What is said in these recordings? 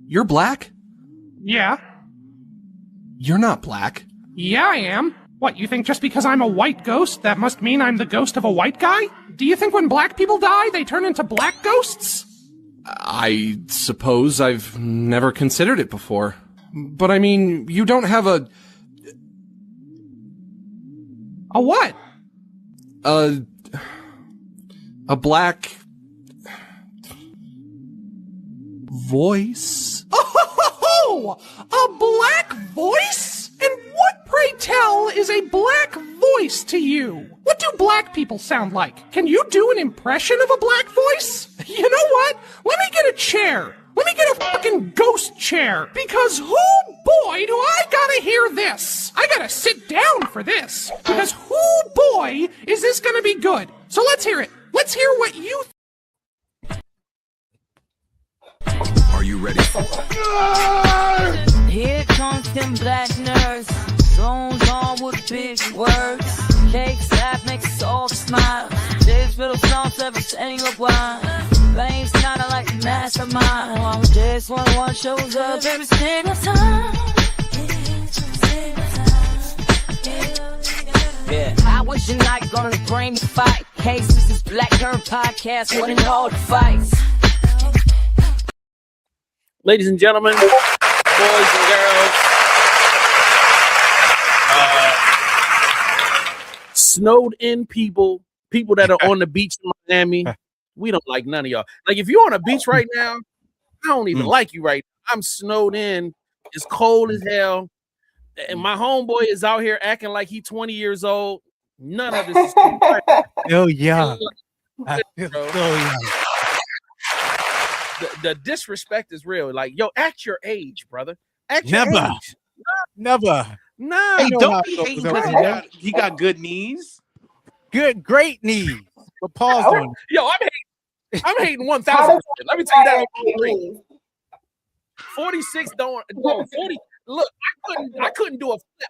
You're black? Yeah. You're not black. Yeah, I am. What, you think just because I'm a white ghost, that must mean I'm the ghost of a white guy? Do you think when black people die, they turn into black ghosts? I suppose I've never considered it before. But I mean, you don't have a what? A black voice? Oh, a black voice? And what, pray tell, is a black voice to you? What do black people sound like? Can you do an impression of a black voice? You know what? Let me get a chair. Let me get a fucking ghost chair. Because oh boy, do I gotta hear this. I gotta sit down for this. Because oh boy, is this gonna be good. So let's hear it. Let's hear what you Are you ready? Here comes them black nerds, zones on with big words. Cakes that make us all smile. Dave's middle songs ever saying a while. Lane's kinda like a mastermind. While this one shows up every single time. Yeah, I was your night gonna bring the fight. Case this is Black Nerd Podcast, winning all the fights. Ladies and gentlemen, boys and girls, snowed in people that are on the beach in Miami. We don't like none of y'all. Like, if you're on a beach right now, I don't even like you right now. I'm snowed in. It's cold as hell. And my homeboy is out here acting like he's 20 years old. None of this is Oh, yeah. I feel so young. The disrespect is real. Like, yo, act your age, brother. Act your Never. age. Never. No. Hey, know don't how be it hating goes because over he got good knees. Great knees. But pause on it. Yo, I'm hating 1,000. Let me tell you that. 46 don't 40. Look, I couldn't do a flip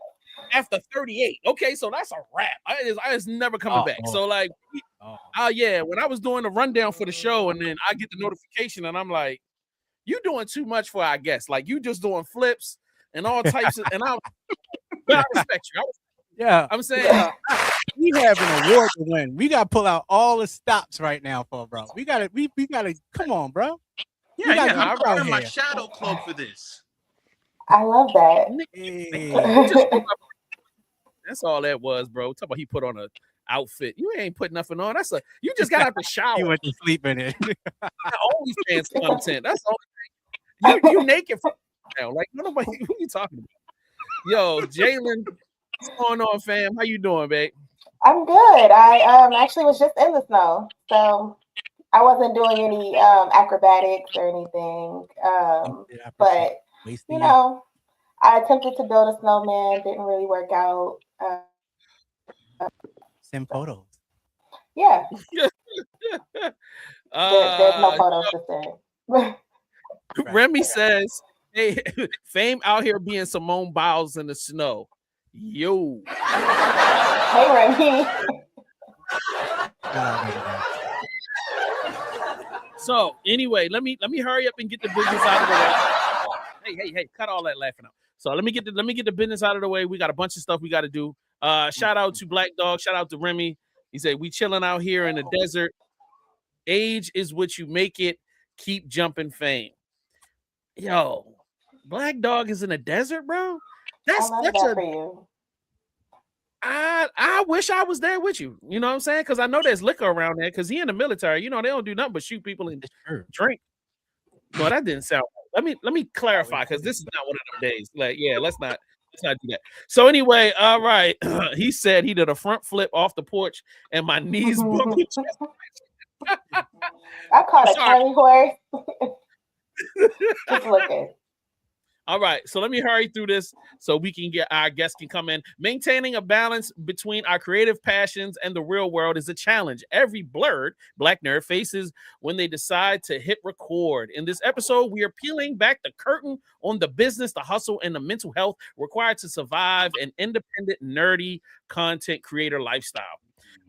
after 38. Okay, so that's a wrap. I just never coming back. So like, yeah, when I was doing the rundown for the show, and then I get the notification, and I'm like, you doing too much for our guests. Like, you just doing flips and all types of, and I respect you. Yeah, I'm saying we have an award to win. We gotta pull out all the stops right now for bro. We gotta come on, bro. Yeah, I'm wearing my shadow cloak for this. I love that. Hey. That's all that was, bro. Talk about he put on a outfit. You ain't put nothing on. You just got out the shower. You went to sleep in it. Always fans content. That's the only thing. You naked now. Like, nobody. Who you talking about? Yo, Jalen, what's going on, fam? How you doing, babe? I'm good. I actually was just in the snow, so I wasn't doing any acrobatics or anything. But you know, I attempted to build a snowman. Didn't really work out. Send photos. Yeah. There's no photos to send. Remy says, "Hey, fame out here being Simone Biles in the snow." Yo. Hey, Remy. So anyway, let me hurry up and get the business out of the way. Hey, cut all that laughing out. So let me get the business out of the way. We got a bunch of stuff we got to do. Shout out to Black Dog. Shout out to Remy. He said, we chilling out here in the desert. Age is what you make it. Keep jumping, fame. Yo, Black Dog is in the desert, bro. That's for you. I wish I was there with you. You know what I'm saying? Because I know there's liquor around there. Because he in the military. You know, they don't do nothing but shoot people and drink. No, that didn't sound right. Let me clarify, because this is not one of them days. Like, yeah, let's not do that. So anyway, all right. He said he did a front flip off the porch and my knees buckled. I caught a tiny horse. Just looking. All right, so let me hurry through this so we can get our guests can come in. Maintaining a balance between our creative passions and the real world is a challenge every blerd Black nerd faces when they decide to hit record. In this episode, we are peeling back the curtain on the business, the hustle, and the mental health required to survive an independent, nerdy content creator lifestyle.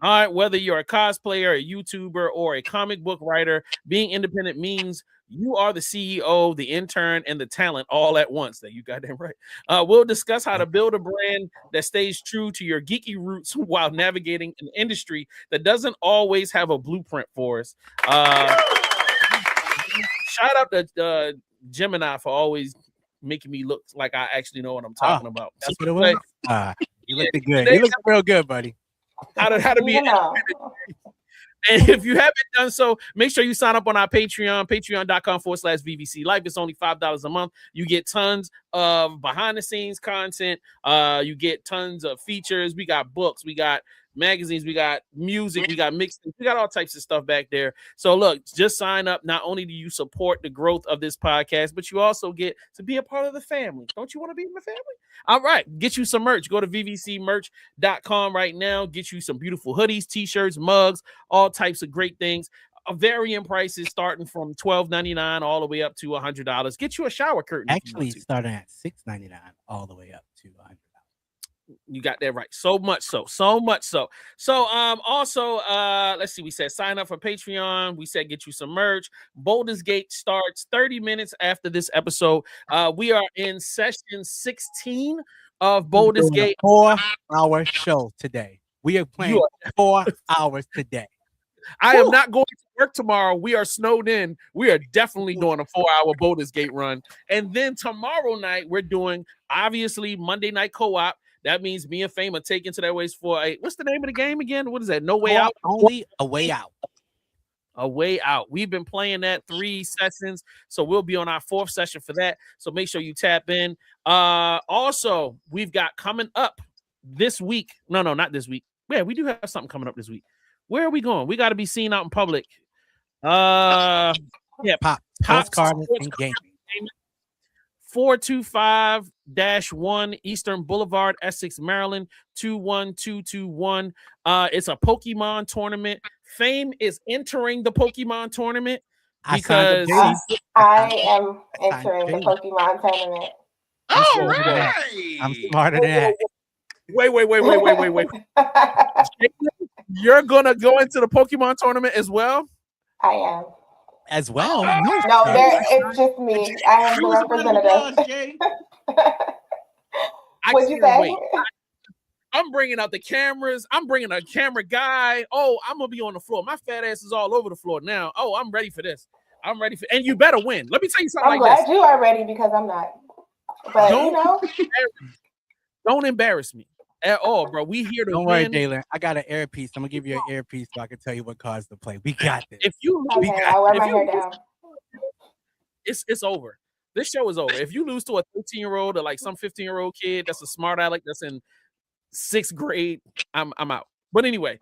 All right, whether you're a cosplayer, a YouTuber, or a comic book writer, being independent means You are the CEO, the intern, and the talent all at once. That you got that right. We'll discuss how to build a brand that stays true to your geeky roots while navigating an industry that doesn't always have a blueprint for us. Shout out to Gemini for always making me look like I actually know what I'm talking about. That's what it was. You looked good. You look real good, buddy. How to be And if you haven't done so, make sure you sign up on our Patreon, patreon.com/VVC Life. It's only $5 a month. You get tons of behind the scenes content. You get tons of features. We got books, we got magazines, we got music, we got mixing, we got all types of stuff back there. So look, just sign up. Not only do you support the growth of this podcast, but you also get to be a part of the family. Don't you want to be in the family? All right, get you some merch. Go to vvcmerch.com right now. Get you some beautiful hoodies, t-shirts, mugs, all types of great things. Varying prices starting from $12.99 all the way up to $100. Get you a shower curtain. Actually, starting at $6.99 all the way up to $100. You got that right. So much so. So also, let's see. We said sign up for Patreon. We said get you some merch. Baldur's Gate starts 30 minutes after this episode. We are in session 16 of Baldur's Gate. 4-hour show today. We are playing 4 hours today. I am not going to work tomorrow. We are snowed in. We are definitely doing a 4-hour Baldur's Gate run. And then tomorrow night, we're doing, obviously, Monday Night Co-op. That means me and Fame are taking to their ways for what's the name of the game again? What is that? No Way Out? Only a Way Out. A Way Out. We've been playing that 3 sessions, so we'll be on our 4th session for that. So make sure you tap in. Also, we've got coming up this week. No, not this week. Yeah, we do have something coming up this week. Where are we going? We got to be seen out in public. Yeah, Postcard and gaming. 425-1 Eastern Boulevard, Essex, Maryland, 21221. It's a Pokemon tournament. Fame is entering the Pokemon tournament because I am entering the Pokemon tournament. All right. I'm smarter than that. Wait. You're gonna go into the Pokemon tournament as well? I am. As well? No, it's just me. I am the representative. What'd you say? Wait. I'm bringing out the cameras. I'm bringing a camera guy. Oh, I'm gonna be on the floor. My fat ass is all over the floor now. Oh, I'm ready for this. And you better win. Let me tell you something. I'm glad you are ready because I'm not. But don't embarrass me at all, bro. We here to Don't win. worry, Dalen. I got an earpiece. I'm gonna give you an earpiece so I can tell you what cards to play. We got this. If you I'll wear my hair down. It's over. This show is over. If you lose to a 13-year-old or like some 15-year-old kid that's a smart aleck that's in 6th grade, I'm out. But anyway,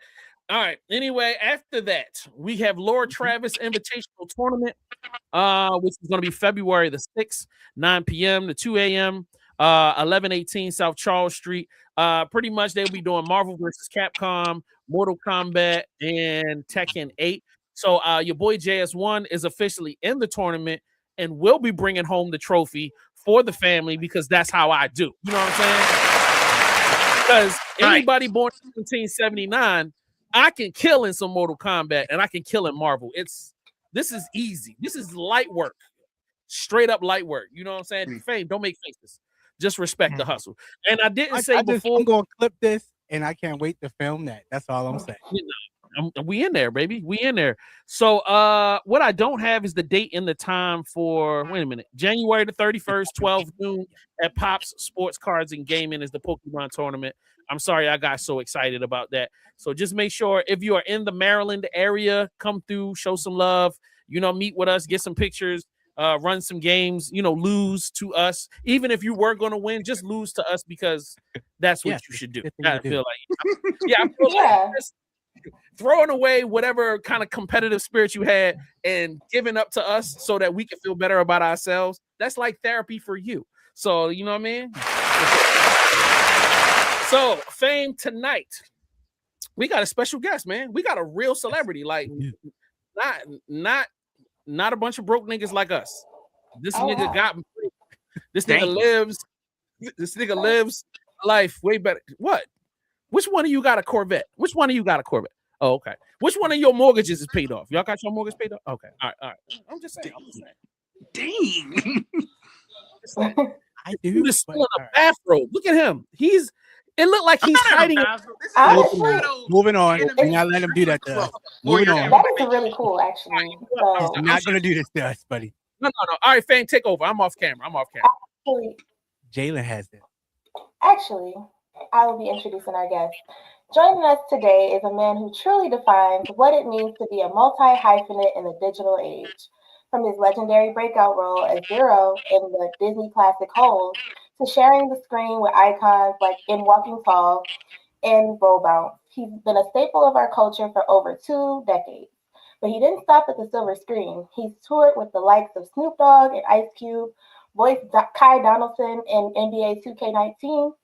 all right. Anyway, after that, we have Lord Travis Invitational Tournament, which is going to be February the 6th, 9 p.m. to 2 a.m., 1118 South Charles Street. Pretty much they'll be doing Marvel vs. Capcom, Mortal Kombat, and Tekken 8. So your boy JS1 is officially in the tournament and will be bringing home the trophy for the family because that's how I do. You know what I'm saying? Because anybody born in 1779, I can kill in some Mortal Kombat and I can kill in Marvel. This is easy. This is light work. Straight up light work. You know what I'm saying? Fame, don't make faces. Just respect the hustle. And I didn't say before. I'm going to clip this and I can't wait to film that. That's all I'm saying. We in there, baby. We in there. So what I don't have is the date and the time for, wait a minute, January the 31st, 12 noon at Pops Sports Cards and Gaming is the Pokemon tournament. I'm sorry I got so excited about that. So just make sure if you are in the Maryland area, come through, show some love, meet with us, get some pictures, run some games, lose to us. Even if you were going to win, just lose to us because that's what you should do. I feel like throwing away whatever kind of competitive spirit you had and giving up to us so that we can feel better about ourselves. That's like therapy for you. So, you know what I mean? So, Fame, tonight, we got a special guest, man. We got a real celebrity, like not a bunch of broke niggas like us. This nigga lives life way better. What? Which one of you got a Corvette? Oh, okay. Which one of your mortgages is paid off? Y'all got your mortgage paid off? Okay. All right. I'm just saying. Dang. I do. He's still in a bathrobe. Look at him. It looked like he's hiding. Moving on. We're not letting him do that to us. Moving on. That is really cool, actually. So, He's not going to do this to us, buddy. No. All right, Fang, take over. I'm off camera. Actually, Jalen has it. Actually, I will be introducing our guest. Joining us today is a man who truly defines what it means to be a multi-hyphenate in the digital age. From his legendary breakout role as Zero in the Disney classic Holes, to sharing the screen with icons like in Walking Tall and Roll Bounce. He's been a staple of our culture for over 2 decades. But he didn't stop at the silver screen. He's toured with the likes of Snoop Dogg and Ice Cube, voiced Kai Donaldson in NBA 2K19,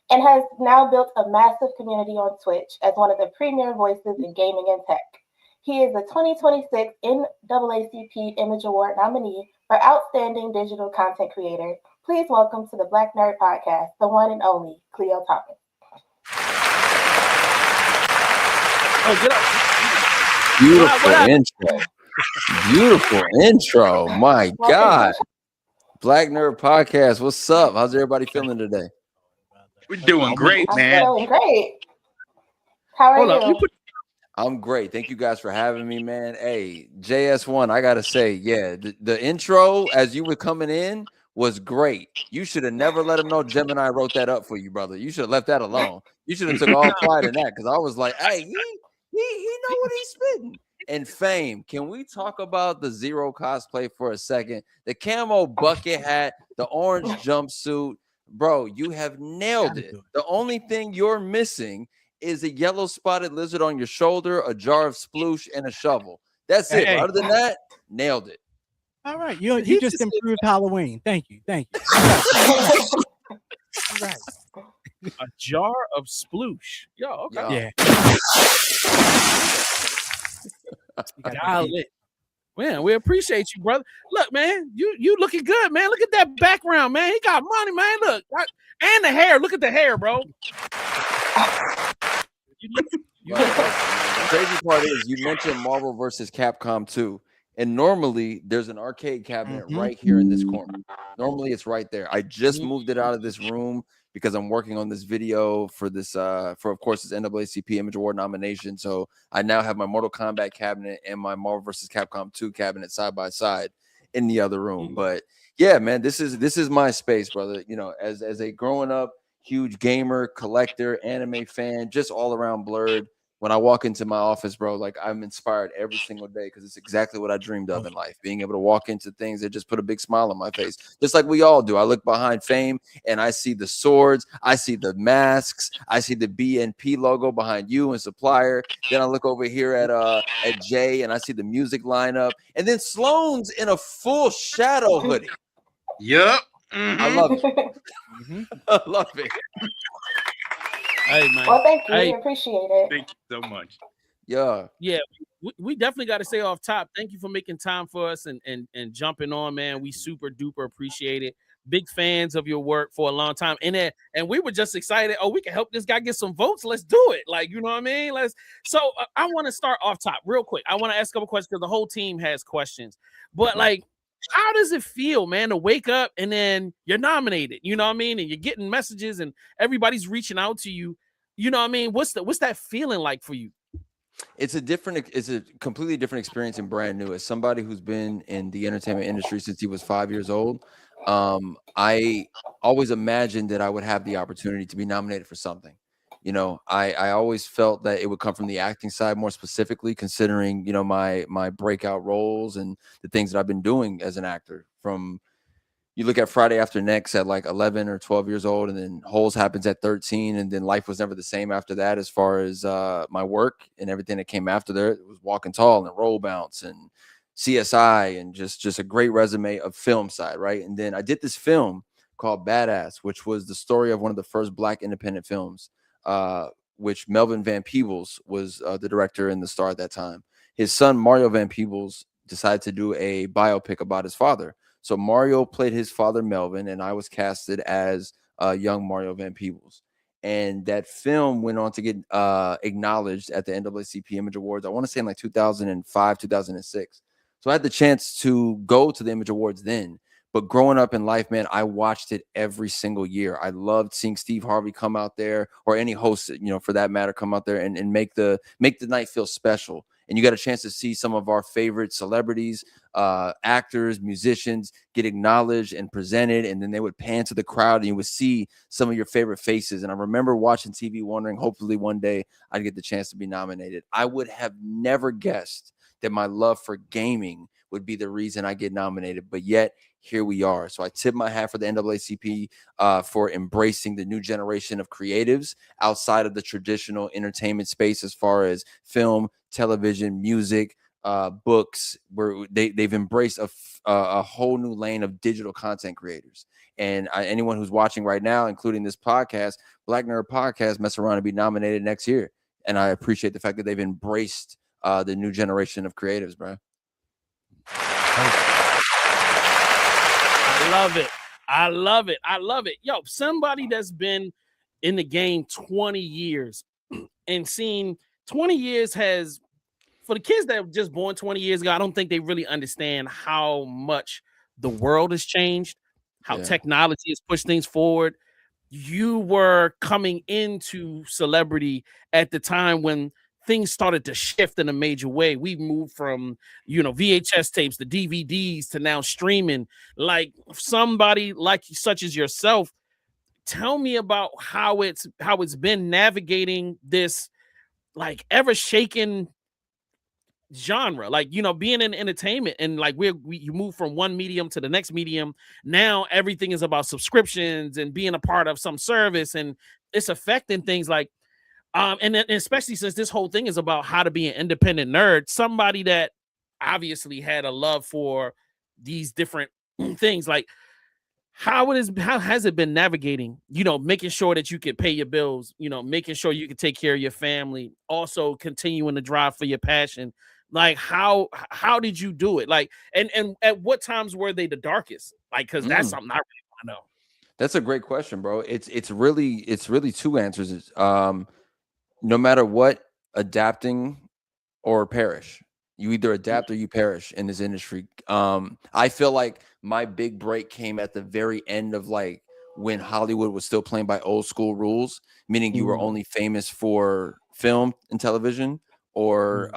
and has now built a massive community on Twitch as one of the premier voices in gaming and tech. He is the 2026 NAACP Image Award nominee for Outstanding Digital Content Creator. Please welcome to the Black Nerd Podcast, the one and only Khleo Thomas. Beautiful intro. Beautiful intro. My God. Black Nerd Podcast. What's up? How's everybody feeling today? We're doing great, man. I'm doing great. How are you? I'm great. Thank you guys for having me, man. Hey, JS1, I got to say, yeah, the intro as you were coming in was great. You should have never let him know Gemini wrote that up for you, brother. You should have left that alone. You should have took all pride in that because I was like, hey, he know what he's spitting. And Fame, can we talk about the Zero cosplay for a second? The camo bucket hat, the orange jumpsuit. Bro, you have nailed it. The only thing you're missing is a yellow spotted lizard on your shoulder, a jar of sploosh, and a shovel. That's it. Other than that, nailed it. All right. You just improved Halloween. Thank you. All right. A jar of sploosh. Yo, okay. Yeah. Dial it. Man, we appreciate you, brother. Look, man, you looking good, man. Look at that background, man. He got money, man. Look, and the hair. Look at the hair, bro. The crazy part is you mentioned Marvel versus Capcom 2, and normally there's an arcade cabinet right here in this corner. Normally it's right there. I just moved it out of this room because I'm working on this video for this for of course this NAACP Image Award nomination. So I now have my Mortal Kombat cabinet and my Marvel vs. Capcom 2 cabinet side by side in the other room. But yeah, man, this is my space, brother. You know, as a growing up huge gamer, collector, anime fan, just all around blerd. When I walk into my office, bro, like I'm inspired every single day because it's exactly what I dreamed of in life. Being able to walk into things that just put a big smile on my face, just like we all do. I look behind Fame and I see the swords, I see the masks, I see the BNP logo behind you and Supplier. Then I look over here at Jay and I see the music lineup, and then Sloan's in a full shadow hoodie. Yep. I love it. I love it. Hey, man. Well, thank you. We appreciate it. Thank you so much. Yeah. We definitely got to say off top, thank you for making time for us and jumping on, man. We super duper appreciate it. Big fans of your work for a long time. And we were just excited. Oh, we can help this guy get some votes. Let's do it. Like, you know what I mean? So I want to start off top real quick. I want to ask a couple questions because the whole team has questions. But like, how does it feel, man, to wake up and then you're nominated? You know what I mean? And you're getting messages and everybody's reaching out to you. You know what I mean? What's that feeling like for you? It's a completely different experience and brand new. As somebody who's been in the entertainment industry since he was 5 years old, I always imagined that I would have the opportunity to be nominated for something. You know, I always felt that it would come from the acting side more specifically, considering, you know, my breakout roles and the things that I've been doing as an actor. From you look at Friday After Next at like 11 or 12 years old, and then Holes happens at 13, and then life was never the same after that as far as my work and everything that came after there. It was Walking Tall and Roll Bounce and CSI and just a great resume of film side, right? And then I did this film called Badass, which was the story of one of the first Black independent films. Which Melvin Van Peebles was the director and the star at that time. His son, Mario Van Peebles, decided to do a biopic about his father. So Mario played his father, Melvin, and I was casted as young Mario Van Peebles. And that film went on to get acknowledged at the NAACP Image Awards. I want to say in like 2005, 2006. So I had the chance to go to the Image Awards then. But growing up in life, man, I watched it every single year. I loved seeing Steve Harvey come out there, or any host, for that matter, come out there and make the night feel special. And you got a chance to see some of our favorite celebrities, actors, musicians get acknowledged and presented. And then they would pan to the crowd and you would see some of your favorite faces. And I remember watching TV wondering, hopefully one day I'd get the chance to be nominated. I would have never guessed that my love for gaming would be the reason I get nominated. But yet, here we are. So I tip my hat for the NAACP for embracing the new generation of creatives outside of the traditional entertainment space, as far as film, television, music, books, where they've embraced a whole new lane of digital content creators. And anyone who's watching right now, including this podcast, Black Nerd Podcast, mess around and be nominated next year. And I appreciate the fact that they've embraced the new generation of creatives, bro. I love it. I love it. I love it. Yo, somebody that's been in the game 20 years and seen 20 years has, for the kids that were just born 20 years ago, I don't think they really understand how much the world has changed, how technology has pushed things forward. You were coming into celebrity at the time when things started to shift in a major way. We moved from, VHS tapes to DVDs to now streaming. Like, somebody like such as yourself, tell me about how it's been navigating this like ever shaking genre, like, being in entertainment, and like you move from one medium to the next medium. Now everything is about subscriptions and being a part of some service, and it's affecting things like and especially since this whole thing is about how to be an independent nerd, somebody that obviously had a love for these different things. Like, how has it been navigating, making sure that you can pay your bills, making sure you can take care of your family, also continuing to drive for your passion? Like, how did you do it? Like, and at what times were they the darkest? Like, because that's something I really want to know. That's a great question, bro. It's really two answers. No matter what, adapting or perish. You either adapt or you perish in this industry. I feel like my big break came at the very end of like when Hollywood was still playing by old school rules, meaning you were only famous for film and television, or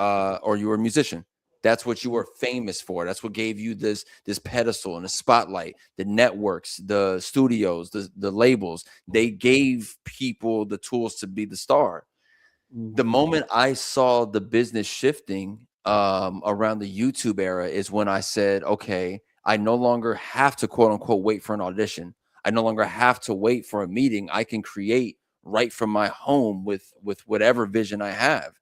you were a musician. That's what you were famous for. That's what gave you this pedestal and a spotlight. The networks, the studios, the labels, they gave people the tools to be the star. The moment I saw the business shifting around the YouTube era is when I said, okay, I no longer have to quote unquote wait for an audition. I no longer have to wait for a meeting. I can create right from my home with whatever vision I have.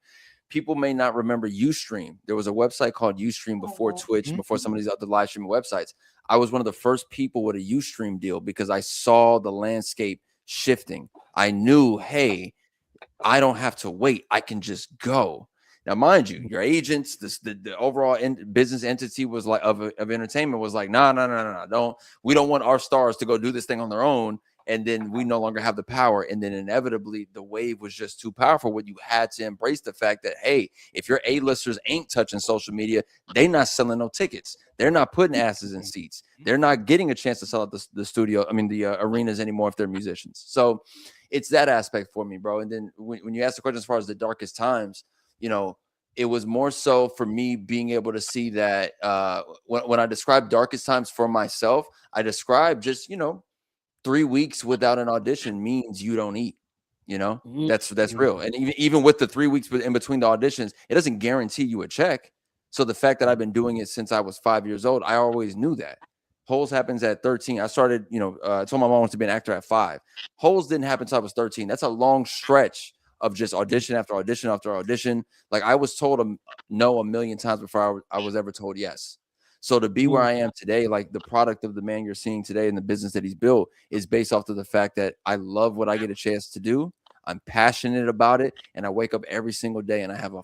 People may not remember Ustream. There was a website called Ustream before Twitch, before some of these other live streaming websites. I was one of the first people with a Ustream deal because I saw the landscape shifting. I knew, hey, I don't have to wait. I can just go. Now, mind you, your agents, the overall business entity was like of entertainment was like, no, we don't want our stars to go do this thing on their own. And then we no longer have the power. And then inevitably the wave was just too powerful when you had to embrace the fact that, hey, if your A-listers ain't touching social media, they not selling no tickets. They're not putting asses in seats. They're not getting a chance to sell out the arenas anymore if they're musicians. So it's that aspect for me, bro. And then when you ask the question as far as the darkest times, it was more so for me being able to see that when I describe darkest times for myself, I describe just, 3 weeks without an audition means you don't eat. That's real. And even with the 3 weeks in between the auditions, it doesn't guarantee you a check. So the fact that I've been doing it since I was 5 years old, I always knew that. Holes happens at 13. I started, I told my mom I wanted to be an actor at 5. Holes didn't happen until I was 13. That's a long stretch of just audition after audition after audition. Like, I was told no a million times before I was ever told yes. So to be where I am today, like the product of the man you're seeing today and the business that he's built is based off of the fact that I love what I get a chance to do. I'm passionate about it. And I wake up every single day and I have a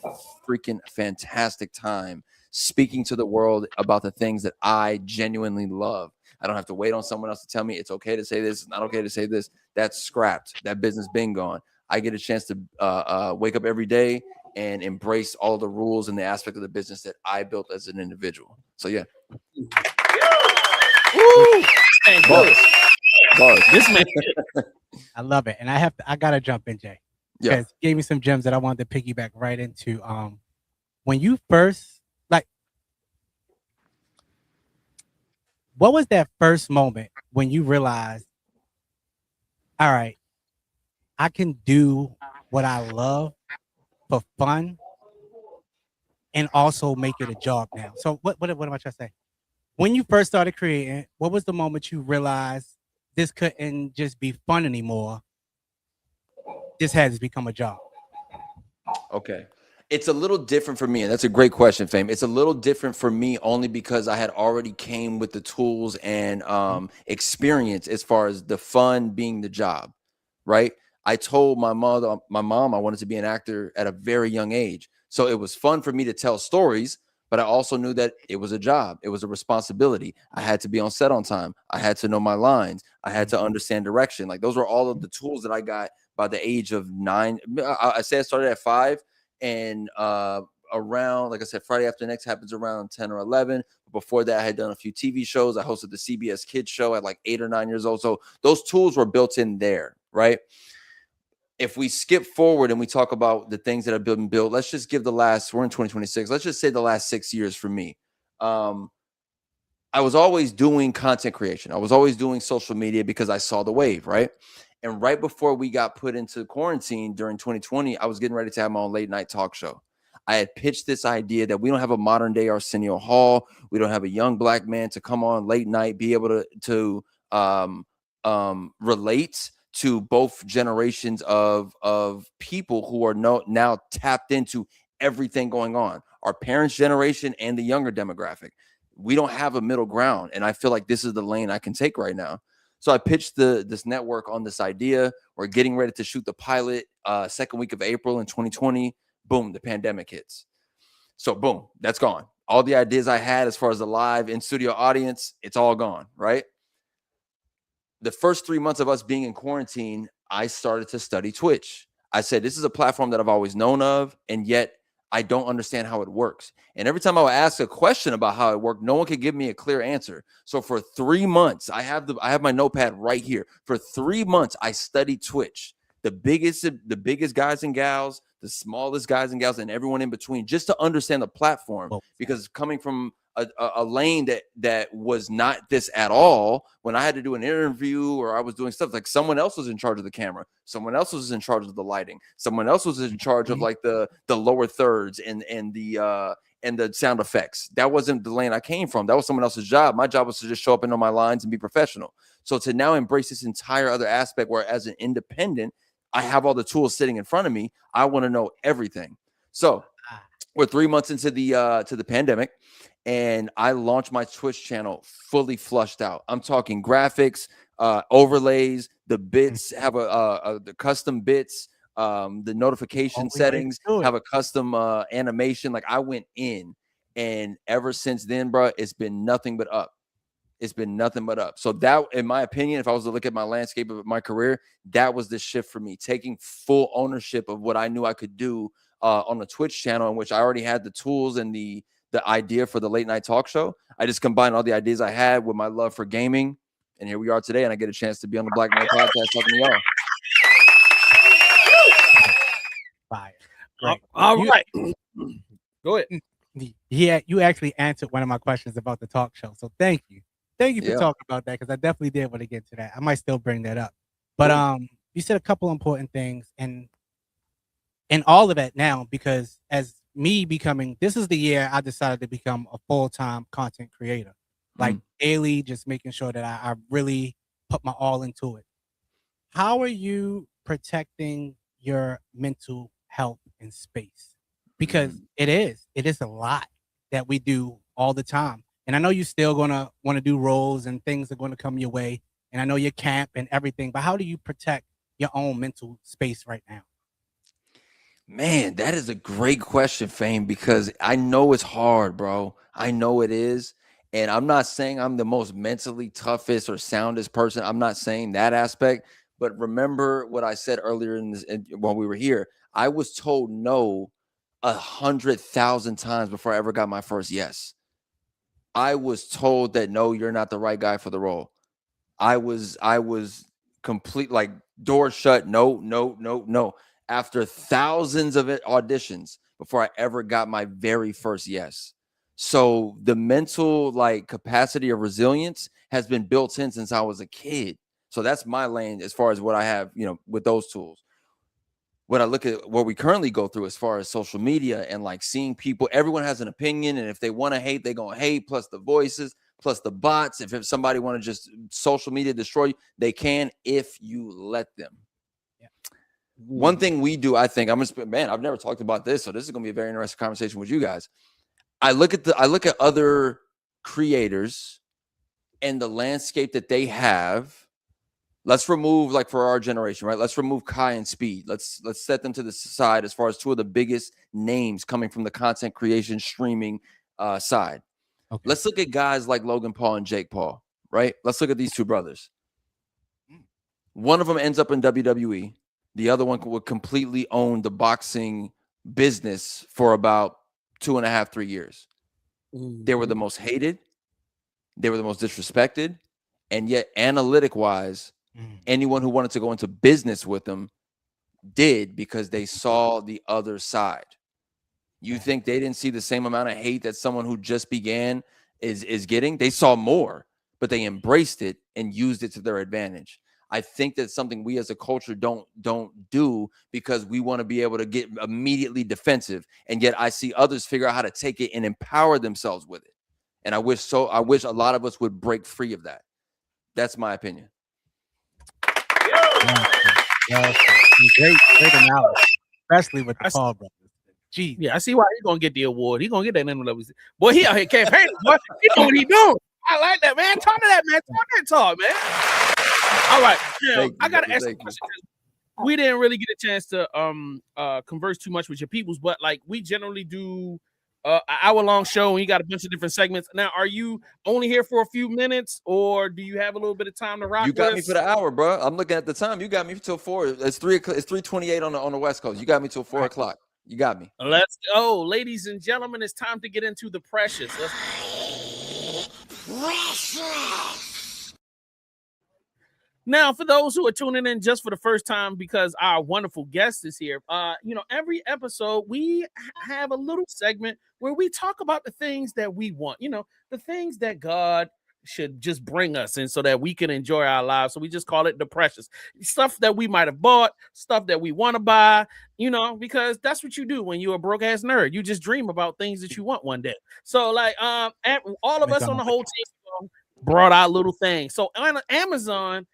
freaking fantastic time speaking to the world about the things that I genuinely love. I don't have to wait on someone else to tell me it's okay to say this, it's not okay to say this. That's scrapped. That business been gone. I get a chance to wake up every day and embrace all the rules and the aspect of the business that I built as an individual. So yeah. Woo! Bars. This man. I love it. And I gotta jump in, Jay. Yeah. Because gave me some gems that I wanted to piggyback right into. When you first, like, what was that first moment when you realized, all right, I can do what I love for fun and also make it a job now? So what am I trying to say? When you first started creating, what was the moment you realized this couldn't just be fun anymore? This has become a job. Okay. It's a little different for me, and that's a great question, Fame. It's a little different for me only because I had already came with the tools and experience as far as the fun being the job, right? I told my mom I wanted to be an actor at a very young age. So it was fun for me to tell stories, but I also knew that it was a job. It was a responsibility. I had to be on set on time. I had to know my lines. I had to understand direction. Like those were all of the tools that I got by the age of 9. I say I started at 5. And around, like I said, Friday After Next happens around 10 or 11. Before that, I had done a few TV shows. I hosted the CBS Kids show at like 8 or 9 years old. So those tools were built in there, right? If we skip forward and we talk about the things that have been built, let's just give we're in 2026. Let's just say the last 6 years for me. I was always doing content creation. I was always doing social media because I saw the wave, right? And right before we got put into quarantine during 2020, I was getting ready to have my own late night talk show. I had pitched this idea that we don't have a modern day Arsenio Hall. We don't have a young black man to come on late night, be able to relate to both generations of people who are now tapped into everything going on. Our parents' generation and the younger demographic. We don't have a middle ground. And I feel like this is the lane I can take right now. So I pitched this network on this idea. We're getting ready to shoot the pilot second week of April in 2020. Boom, the pandemic hits. So boom, that's gone. All the ideas I had as far as the live in-studio audience, it's all gone, right? The first 3 months of us being in quarantine, I started to study Twitch. I said, this is a platform that I've always known of, and yet I don't understand how it works. And every time I would ask a question about how it worked, no one could give me a clear answer. So for 3 months, I have my notepad right here. For 3 months, I studied Twitch. The biggest guys and gals, the smallest guys and gals, and everyone in between, just to understand the platform. Because coming from a lane that was not this at all, when I had to do an interview or I was doing stuff, like someone else was in charge of the camera, someone else was in charge of the lighting, someone else was in charge of like the lower thirds and the sound effects. That wasn't the lane I came from. That was someone else's job. My job was to just show up and know my lines and be professional. So to now embrace this entire other aspect where as an independent, I have all the tools sitting in front of me. I want to know everything. So we're 3 months into the pandemic, and I launched my Twitch channel fully flushed out. I'm talking graphics, overlays, the bits have the custom bits, the notification settings have a custom animation. Like I went in, and ever since then, bro, it's been nothing but up. It's been nothing but up. So that, in my opinion, if I was to look at my landscape of my career, that was the shift for me, taking full ownership of what I knew I could do on the Twitch channel, in which I already had the tools and the idea for the late night talk show. I just combined all the ideas I had with my love for gaming, and here we are today, and I get a chance to be on the Black Man Podcast talking to y'all. Fire. Great. All right. Go ahead. Yeah, you actually answered one of my questions about the talk show, so thank you. Thank you for talking about that, because I definitely did want to get to that. I might still bring that up. But you said a couple important things, and all of that now, because as me becoming, this is the year I decided to become a full-time content creator. Like daily, just making sure that I really put my all into it. How are you protecting your mental health in space? Because it is a lot that we do all the time. And I know you're still gonna want to do roles and things are going to come your way. And I know your camp and everything, but how do you protect your own mental space right now? Man, that is a great question, Fame, because I know it's hard, bro. I know it is. And I'm not saying I'm the most mentally toughest or soundest person. I'm not saying that aspect. But remember what I said earlier when we were here. I was told no 100,000 times before I ever got my first yes. I was told that no, you're not the right guy for the role. I was complete, like, door shut. No. After thousands of auditions before I ever got my very first yes. So the mental capacity of resilience has been built in since I was a kid. So that's my lane as far as what I have, with those tools. When I look at what we currently go through as far as social media and seeing people, everyone has an opinion. And if they want to hate, they're going to hate, plus the voices, plus the bots. If somebody want to just social media destroy you, they can if you let them. Yeah. One thing we do, I think, I've never talked about this, so this is going to be a very interesting conversation with you guys. I look at other creators and the landscape that they have. Let's remove, for our generation, right? Let's remove Kai and Speed. Let's set them to the side as far as two of the biggest names coming from the content creation streaming side. Okay. Let's look at guys like Logan Paul and Jake Paul, right? Let's look at these two brothers. One of them ends up in WWE. The other one would completely own the boxing business for about 2.5, 3 years. They were the most hated. They were the most disrespected. And yet, analytic-wise, anyone who wanted to go into business with them did, because they saw the other side. You think they didn't see the same amount of hate that someone who just began is getting? They saw more, but they embraced it and used it to their advantage. I think that's something we as a culture don't do, because we want to be able to get immediately defensive. And yet I see others figure out how to take it and empower themselves with it. And I wish a lot of us would break free of that. That's my opinion. Great analysis, especially with the Paul brothers. Gee, yeah, I see why he's gonna get the award. He's gonna get that name level. Boy, he out here campaigning. Boy, he know what he doing. I like that, man. Talk to that, man. Talk, man. All right, I gotta ask a question. We didn't really get a chance to converse too much with your peoples, but we generally do an hour-long show, and you got a bunch of different segments. Now, are you only here for a few minutes, or do you have a little bit of time to rock? You got me for the hour, bro. I'm looking at the time. You got me till 4. It's 3. It's 3:28 on the West Coast. You got me till 4 o'clock. You got me. Let's go, ladies and gentlemen. It's time to get into the precious. Now, for those who are tuning in just for the first time, because our wonderful guest is here, every episode we have a little segment where we talk about the things that we want, the things that God should just bring us in so that we can enjoy our lives. So we just call it the precious stuff that we might have bought, stuff that we want to buy, because that's what you do when you're a broke ass nerd. You just dream about things that you want one day. So all of us on the whole team brought out little things. So on Amazon,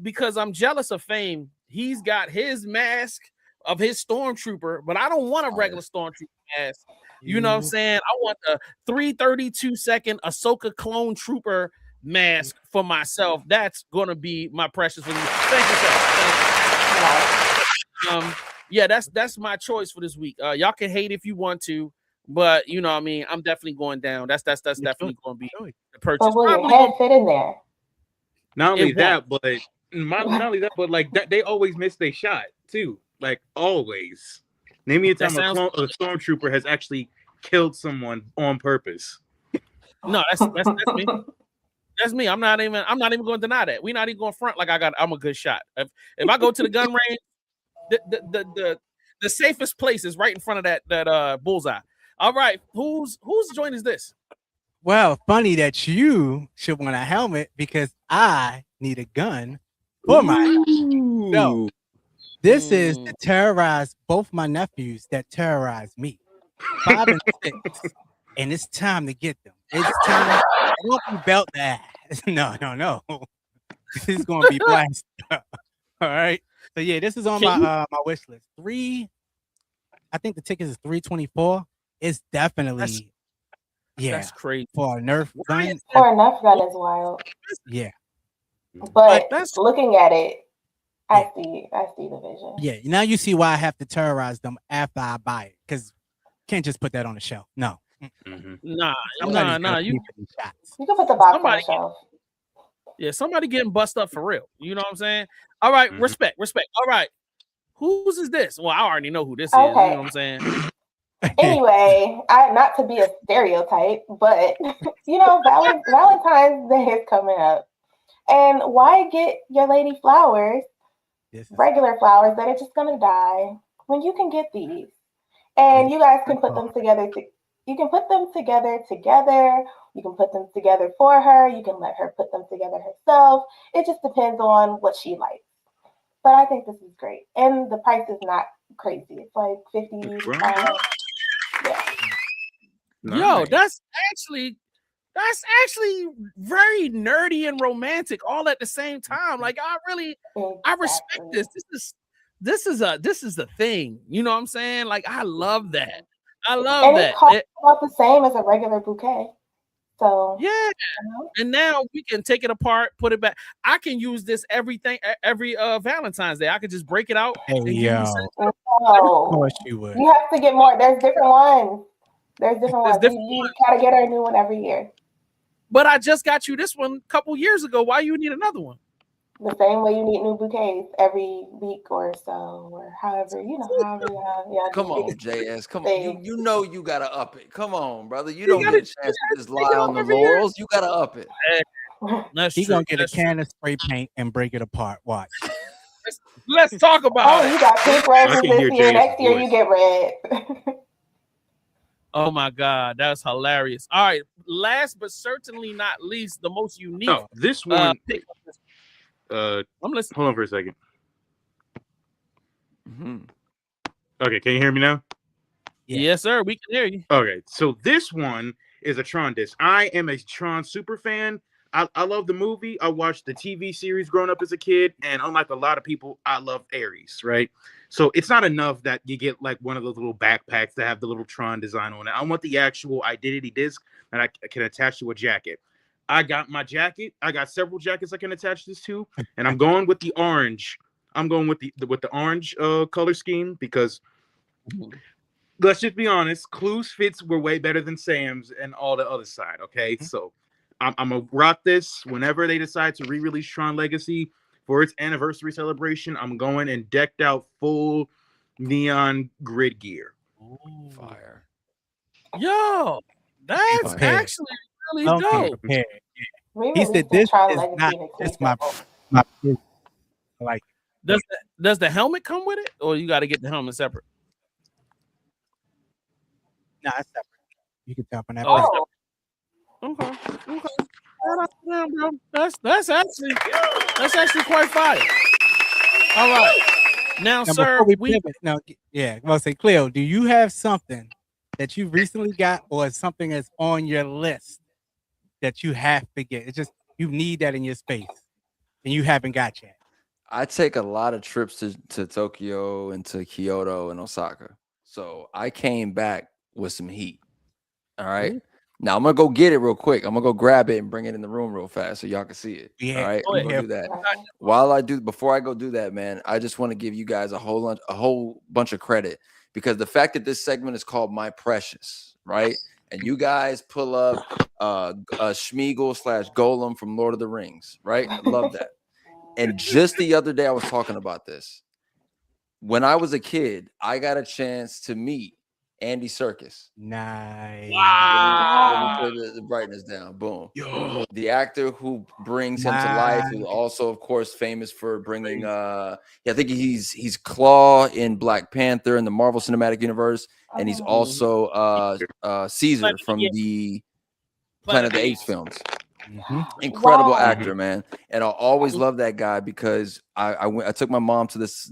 because I'm jealous of Fame, he's got his mask of his stormtrooper, but I don't want a regular stormtrooper mask. You know what I'm saying? I want a 332-second Ahsoka clone trooper mask for myself. That's gonna be my precious for you. Thank you, sir. Yeah, that's my choice for this week. Y'all can hate if you want to, but I'm definitely going down. That's definitely gonna be the purchase. But will your head fit in there? Not only that, but they always miss their shot too. Always. Name me a time a stormtrooper has actually killed someone on purpose. No, that's me. That's me. I'm not even going to deny that. We're not even going to front I'm a good shot. If I go to the gun range, the safest place is right in front of that bullseye. All right, whose joint is this? Well, funny that you should want a helmet, because I need a gun for my. No, this is to terrorize both my nephews that terrorize me, 5 and 6, and it's time to get them. It's time. I won't be belt the ass. No. This is going to be blasted. All right. So yeah, this is on my wish list. I think the ticket is $324. It's definitely. That's crazy. For a Nerf gun. For a Nerf gun is wild. Yeah. But looking at it, I see the vision. Yeah. Now you see why I have to terrorize them after I buy it, because can't just put that on the shelf. No. Nah. You can put the box on the shelf. Yeah, somebody getting bust up for real. You know what I'm saying? All right, respect. All right. Whose is this? Well, I already know who this is. You know what I'm saying? Anyway, not to be a stereotype, but Valentine's Day is coming up. And why get your lady flowers, regular flowers that are just gonna die, when you can get these? And you guys can put them together. You can put them together. You can put them together for her. You can let her put them together herself. It just depends on what she likes. But I think this is great. And the price is not crazy. It's like $50. Yeah. Yo, that's actually very nerdy and romantic all at the same time. Like I respect this. This is the thing. You know what I'm saying? Like I love that. It costs about the same as a regular bouquet. So yeah, and now we can take it apart, put it back. I can use this every Valentine's Day. I could just break it out. Of course you would. You have to get more. There's different ones. You gotta get her a new one every year. But I just got you this one a couple years ago. Why you need another one? The same way you need new bouquets every week or so, or however you have. Come on, JS. Come on. You know you gotta up it. Come on, brother. You don't get a chance to just lie on the laurels. You gotta up it. He's gonna get a can of spray paint and break it apart. Watch. Let's talk about it. You got pink roses this year. Next year you get red. Oh my God, that's hilarious. All right, last but certainly not least, the most unique. Oh, this one. I'm listening. Hold on for a second. Okay, can you hear me now? Yes, sir. We can hear you. Okay, so this one is a Tron disc. I am a Tron super fan. I love the movie. I watched the TV series growing up as a kid, and unlike a lot of people, I love Ares, right? So it's not enough that you get like one of those little backpacks that have the little Tron design on it. I want the actual identity disc that I can attach to a jacket. I got my jacket. I got several jackets I can attach this to, and I'm going with the orange. I'm going with the orange color scheme because let's just be honest, Clue's fits were way better than Sam's and all the other side. Okay, so I'm gonna rock this whenever they decide to re-release Tron Legacy for its anniversary celebration. I'm going and decked out full neon grid gear. Ooh. Fire. Yo, that's actually really dope. He said this is not just my like. Does the helmet come with it, or you got to get the helmet separate? Nah, it's separate. You can tap on that. Okay. Bro. That's actually quite fire. All right. Now, sir, I'll say, Khleo, do you have something that you recently got, or something that's on your list that you have to get? It's just you need that in your space, and you haven't got yet. I take a lot of trips to Tokyo and to Kyoto and Osaka, so I came back with some heat. All right. Now I'm gonna go get it real quick. I'm gonna go grab it and bring it in the room real fast so y'all can see it. Yeah. All right. I'm gonna do that. Before I go do that, man, I just want to give you guys a whole bunch of credit because the fact that this segment is called My Precious, right? And you guys pull up Schmeagle / Golem from Lord of the Rings, right? I love that. And just the other day I was talking about this. When I was a kid, I got a chance to meet Andy Serkis. Nice. Wow. Let me put the brightness down. Boom. Yo. The actor who brings him to life, who also, of course, famous for bringing I think he's Claw in Black Panther in the Marvel Cinematic Universe, and he's also Caesar from the Planet of the Apes films. Incredible actor, man. And I'll always love that guy because I took my mom to this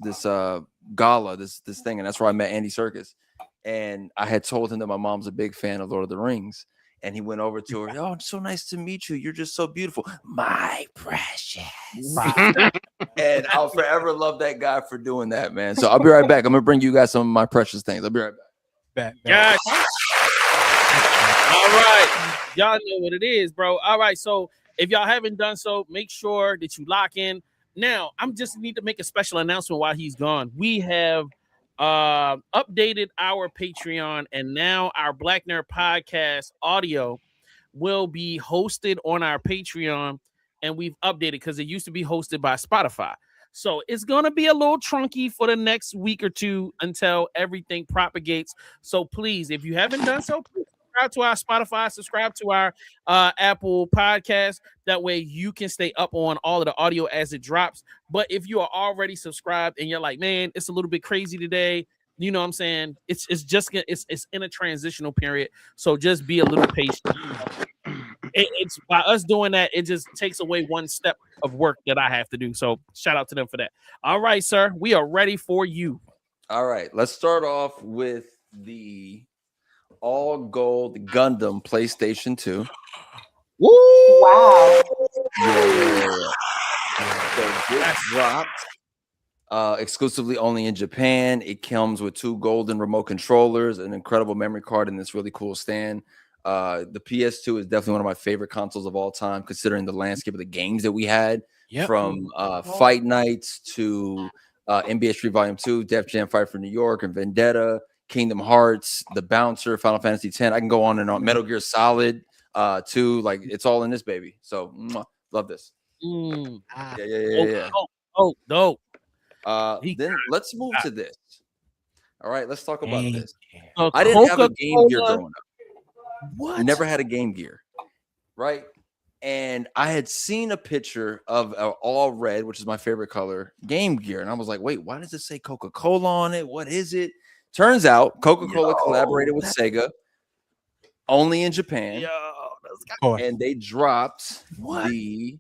gala, this thing, and that's where I met Andy Serkis. And I had told him that my mom's a big fan of Lord of the Rings. And he went over to her. Oh, it's so nice to meet you. You're just so beautiful. My precious. And I'll forever love that guy for doing that, man. So I'll be right back. I'm going to bring you guys some of my precious things. I'll be right back. Yes. All right. Y'all know what it is, bro. All right. So if y'all haven't done so, make sure that you lock in. Now, I'm just need to make a special announcement while he's gone. We have updated our Patreon, and now our Black Nerd Podcast audio will be hosted on our Patreon, and we've updated because it used to be hosted by Spotify. So it's going to be a little trunky for the next week or two until everything propagates. So please, if you haven't done so, please subscribe to our Spotify, subscribe to our Apple Podcast. That way you can stay up on all of the audio as it drops. But if you are already subscribed and you're like, man, it's a little bit crazy today, you know what I'm saying? It's in a transitional period. So just be a little patient. It's by us doing that, it just takes away one step of work that I have to do. So shout out to them for that. All right, sir. We are ready for you. All right. Let's start off with the all gold Gundam PlayStation 2. Woo! Wow. Yeah. So this dropped exclusively only in Japan. It comes with 2 golden remote controllers, an incredible memory card, and this really cool stand. The PS2 is definitely one of my favorite consoles of all time, considering the landscape of the games that we had, from Fight Nights to NBA Street Volume 2, Def Jam Fight for New York, and Vendetta, Kingdom Hearts, The Bouncer, Final Fantasy X. I can go on and on. Metal Gear Solid 2, like it's all in this baby. So love this. Yeah. Dope. Then let's move to this. All right, let's talk about this. I didn't have a Game Gear growing up. What? Never had a Game Gear, right? And I had seen a picture of all red, which is my favorite color, Game Gear, and I was like, wait, why does it say Coca-Cola on it? What is it? Turns out Coca-Cola collaborated with Sega, only in Japan, and they dropped the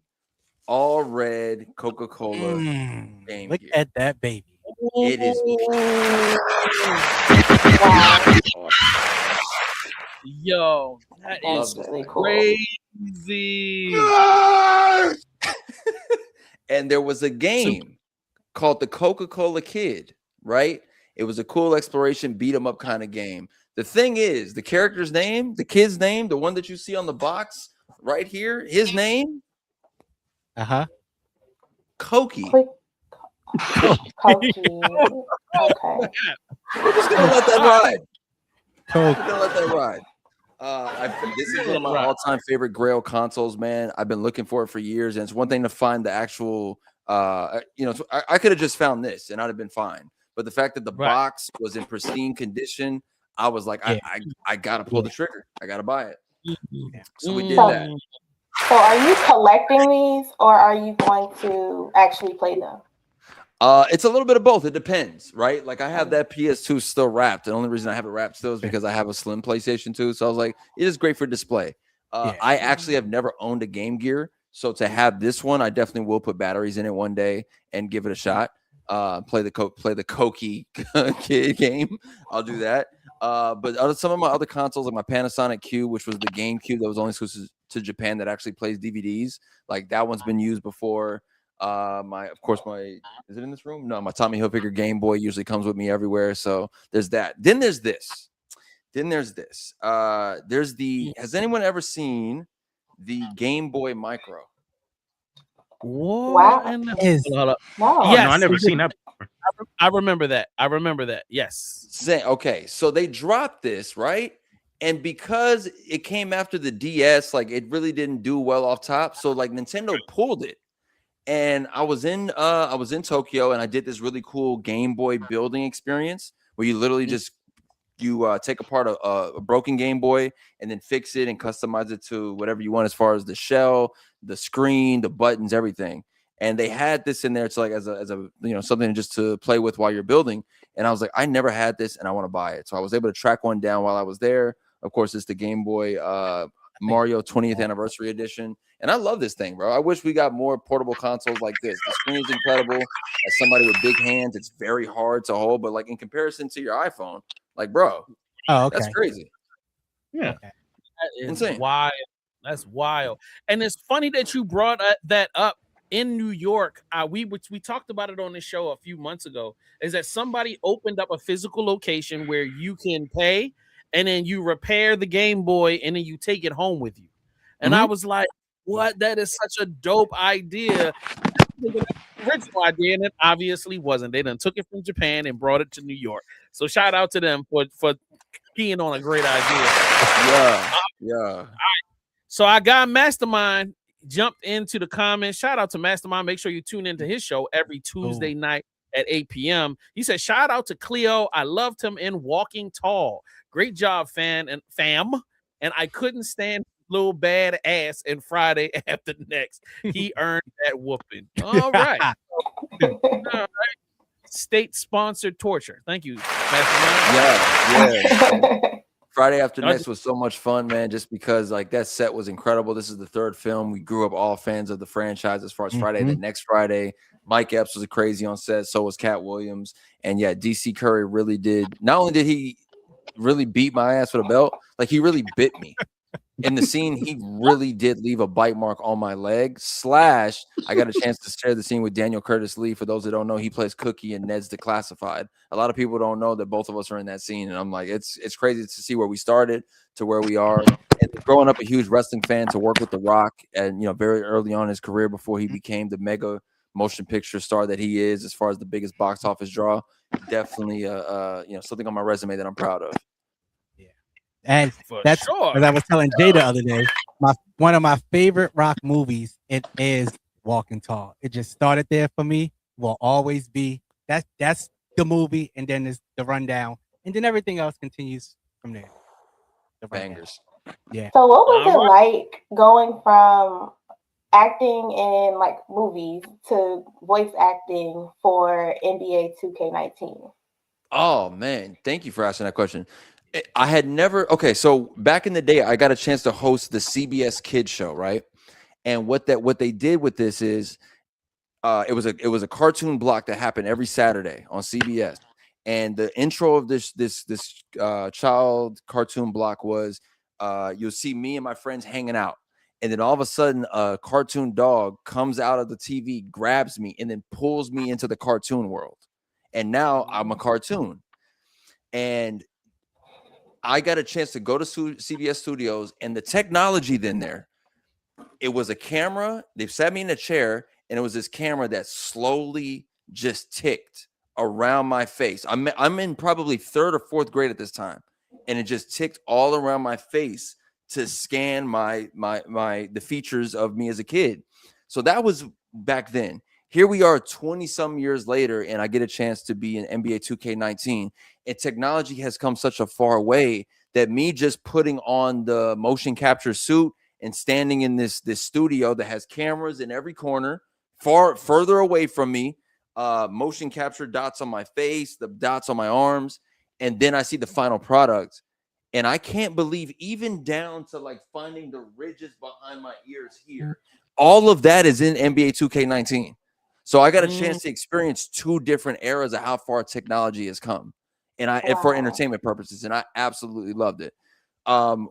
all red Coca-Cola Game Look Gear. at that baby. It is. Yo, that is really cool. Crazy. And there was a game called the Coca-Cola Kid, right? It was a cool exploration, beat 'em up kind of game. The thing is, the character's name, the kid's name, the one that you see on the box right here, his name, Koki. Koki. Okay. We're just gonna let that ride. We're gonna let that ride. This is one of my all-time favorite Grail consoles, man. I've been looking for it for years, and it's one thing to find the actual. I could have just found this, and I'd have been fine. But the fact that the box was in pristine condition, I was like, I gotta pull the trigger. I gotta buy it. So we did that. So are you collecting these, or are you going to actually play them? It's a little bit of both. It depends, right? Like I have that PS2 still wrapped. The only reason I have it wrapped still is because I have a slim PlayStation 2. So I was like, it is great for display. I actually have never owned a Game Gear. So to have this one, I definitely will put batteries in it one day and give it a shot. Play the Koki kid game. I'll do that. But some of my other consoles, like my Panasonic Q, which was the GameCube that was only exclusive to Japan that actually plays DVDs, like that one's been used before. My is it in this room? No, my Tommy Hilfiger Game Boy usually comes with me everywhere. So there's that. Then there's this. Has anyone ever seen the Game Boy Micro? Wow. No. Yes. No, I never seen that before. I remember that. Yes. Okay, so they dropped this, right? And because it came after the DS, like it really didn't do well off top. So like Nintendo pulled it. And I was in Tokyo, and I did this really cool Game Boy building experience where you literally just take apart a broken Game Boy and then fix it and customize it to whatever you want as far as the shell, the screen, the buttons, everything. And they had this in there to like as a something just to play with while you're building. And I was like, I never had this, and I want to buy it. So I was able to track one down while I was there. Of course, it's the Game Boy Mario 20th Anniversary Edition. And I love this thing, bro. I wish we got more portable consoles like this. The screen is incredible. As somebody with big hands, it's very hard to hold. But like in comparison to your iPhone, like, bro, that's crazy. Yeah. That is insane. Wild. That's wild. And it's funny that you brought that up in New York. We talked about it on the show a few months ago, is that somebody opened up a physical location where you can pay and then you repair the Game Boy and then you take it home with you. And I was like, what? That is such a dope idea. original idea, and it obviously wasn't. They done took it from Japan and brought it to New York. So shout out to them for keying on a great idea. Yeah. So I got Mastermind jumped into the comments. Shout out to Mastermind. Make sure you tune into his show every Tuesday night at 8 p.m. He said, shout out to Khleo. I loved him in Walking Tall. Great job, fam. And I couldn't stand little bad ass in Friday After Next. He earned that whooping. All right. State-sponsored torture. Thank you, Mastermind. Yeah. Friday After Next was so much fun, man, just because like that set was incredible. This is the third film. We grew up all fans of the franchise as far as Friday the Next Friday. Mike Epps was crazy on set, so was Cat Williams. And yeah, DC Curry really did. Not only did he really beat my ass with a belt, like he really bit me. In the scene, he really did leave a bite mark on my leg. / I got a chance to share the scene with Daniel Curtis Lee. For those that don't know, he plays Cookie in Ned's Declassified. A lot of people don't know that both of us are in that scene. And I'm like, it's crazy to see where we started to where we are. And growing up a huge wrestling fan, to work with The Rock and, very early on in his career before he became the mega motion picture star that he is, as far as the biggest box office draw, definitely something on my resume that I'm proud of. And that's what I was telling Jay the other day. One of my favorite Rock movies, it is Walking Tall. It just started there for me. Will always be. That's the movie, and then there's the rundown, and then everything else continues from there. The bangers. Yeah. So what was it like going from acting in like movies to voice acting for NBA 2K19? Oh man, thank you for asking that question. I had never. Okay, so back in the day, I got a chance to host the CBS Kids show, right? And what they did with this is, it was a cartoon block that happened every Saturday on CBS, and the intro of this child cartoon block was, you'll see me and my friends hanging out, and then all of a sudden, a cartoon dog comes out of the TV, grabs me, and then pulls me into the cartoon world, and now I'm a cartoon, and I got a chance to go to CBS Studios, and the technology then there, it was a camera. They sat me in a chair, and it was this camera that slowly just ticked around my face. I'm in probably 3rd or 4th grade at this time, and it just ticked all around my face to scan the features of me as a kid. So that was back then. Here we are 20 some years later, and I get a chance to be in NBA 2K19, and technology has come such a far way that me just putting on the motion capture suit and standing in this studio that has cameras in every corner, further away from me, motion capture dots on my face, the dots on my arms, and then I see the final product, and I can't believe, even down to like finding the ridges behind my ears here, all of that is in NBA 2K19. So I got a chance to experience 2 different eras of how far technology has come, and for entertainment purposes, and I absolutely loved it.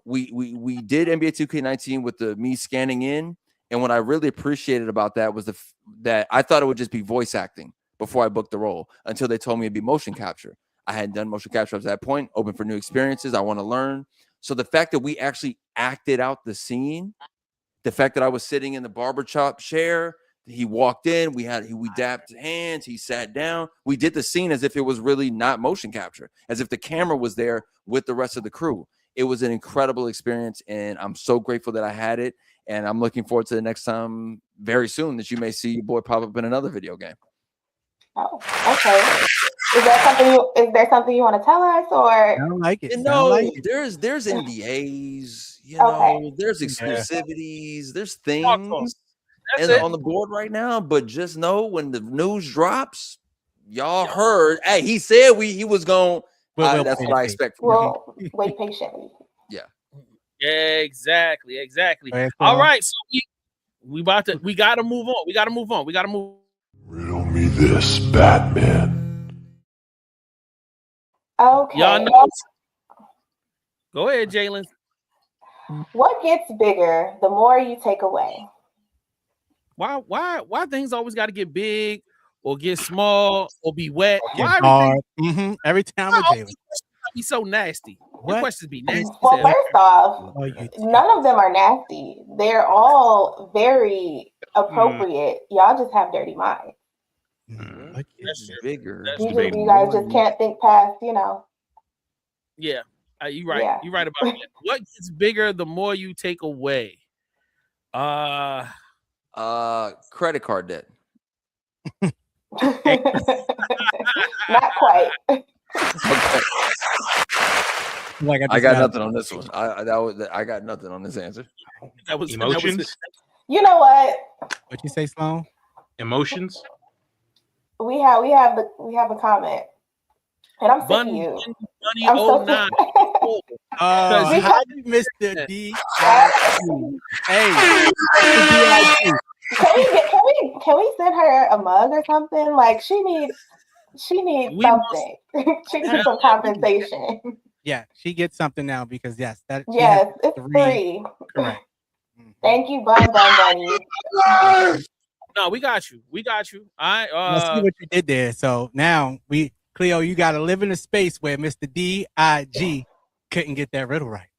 We did NBA 2K19 with me scanning in, and what I really appreciated about that was that I thought it would just be voice acting before I booked the role, until they told me it'd be motion capture. I hadn't done motion capture up to that point. Open for new experiences. I want to learn. So the fact that we actually acted out the scene, the fact that I was sitting in the barbershop chair. He walked in, we dapped hands, he sat down. We did the scene as if it was really not motion capture, as if the camera was there with the rest of the crew. It was an incredible experience, and I'm so grateful that I had it. And I'm looking forward to the next time very soon that you may see your boy pop up in another video game. Oh, okay. Is there something you want to tell us, or? I don't like it. There's NDAs, there's exclusivities, there's things on the board right now, but just know when the news drops, y'all heard. Hey, he said he was going. That's what I expect from him. Well, wait patiently. Yeah. Exactly. All right, so we gotta move on. Riddle me this, Batman. Okay. Y'all know. Go ahead, Jalen. What gets bigger the more you take away? Why things always got to get big or get small or be wet? Why every time with Jalen be so nasty? What questions be nasty? Well, first off, none of them are nasty. They're all very appropriate. Y'all just have dirty minds. What gets bigger? Usually, you guys just can't think past, Yeah, you're right. Yeah. You're right about that. What gets bigger the more you take away? Credit card debt. Not quite. Okay. Like I got nothing on this one. I got nothing on this answer. That was Emotions. You know what? What you say, Sloan? Emotions. We have a comment, and I'm sick of you. I'm so sick. Hi, Mr. D. Hey, can we send her a mug or something? Like she needs something. She needs some compensation. Yeah, she gets something now because yes, it's free. Correct. Thank you, Bun Bunny. No, we got you. I see what you did there. So now Khleo, you got to live in a space where Mr. D.I.G. couldn't get that riddle right.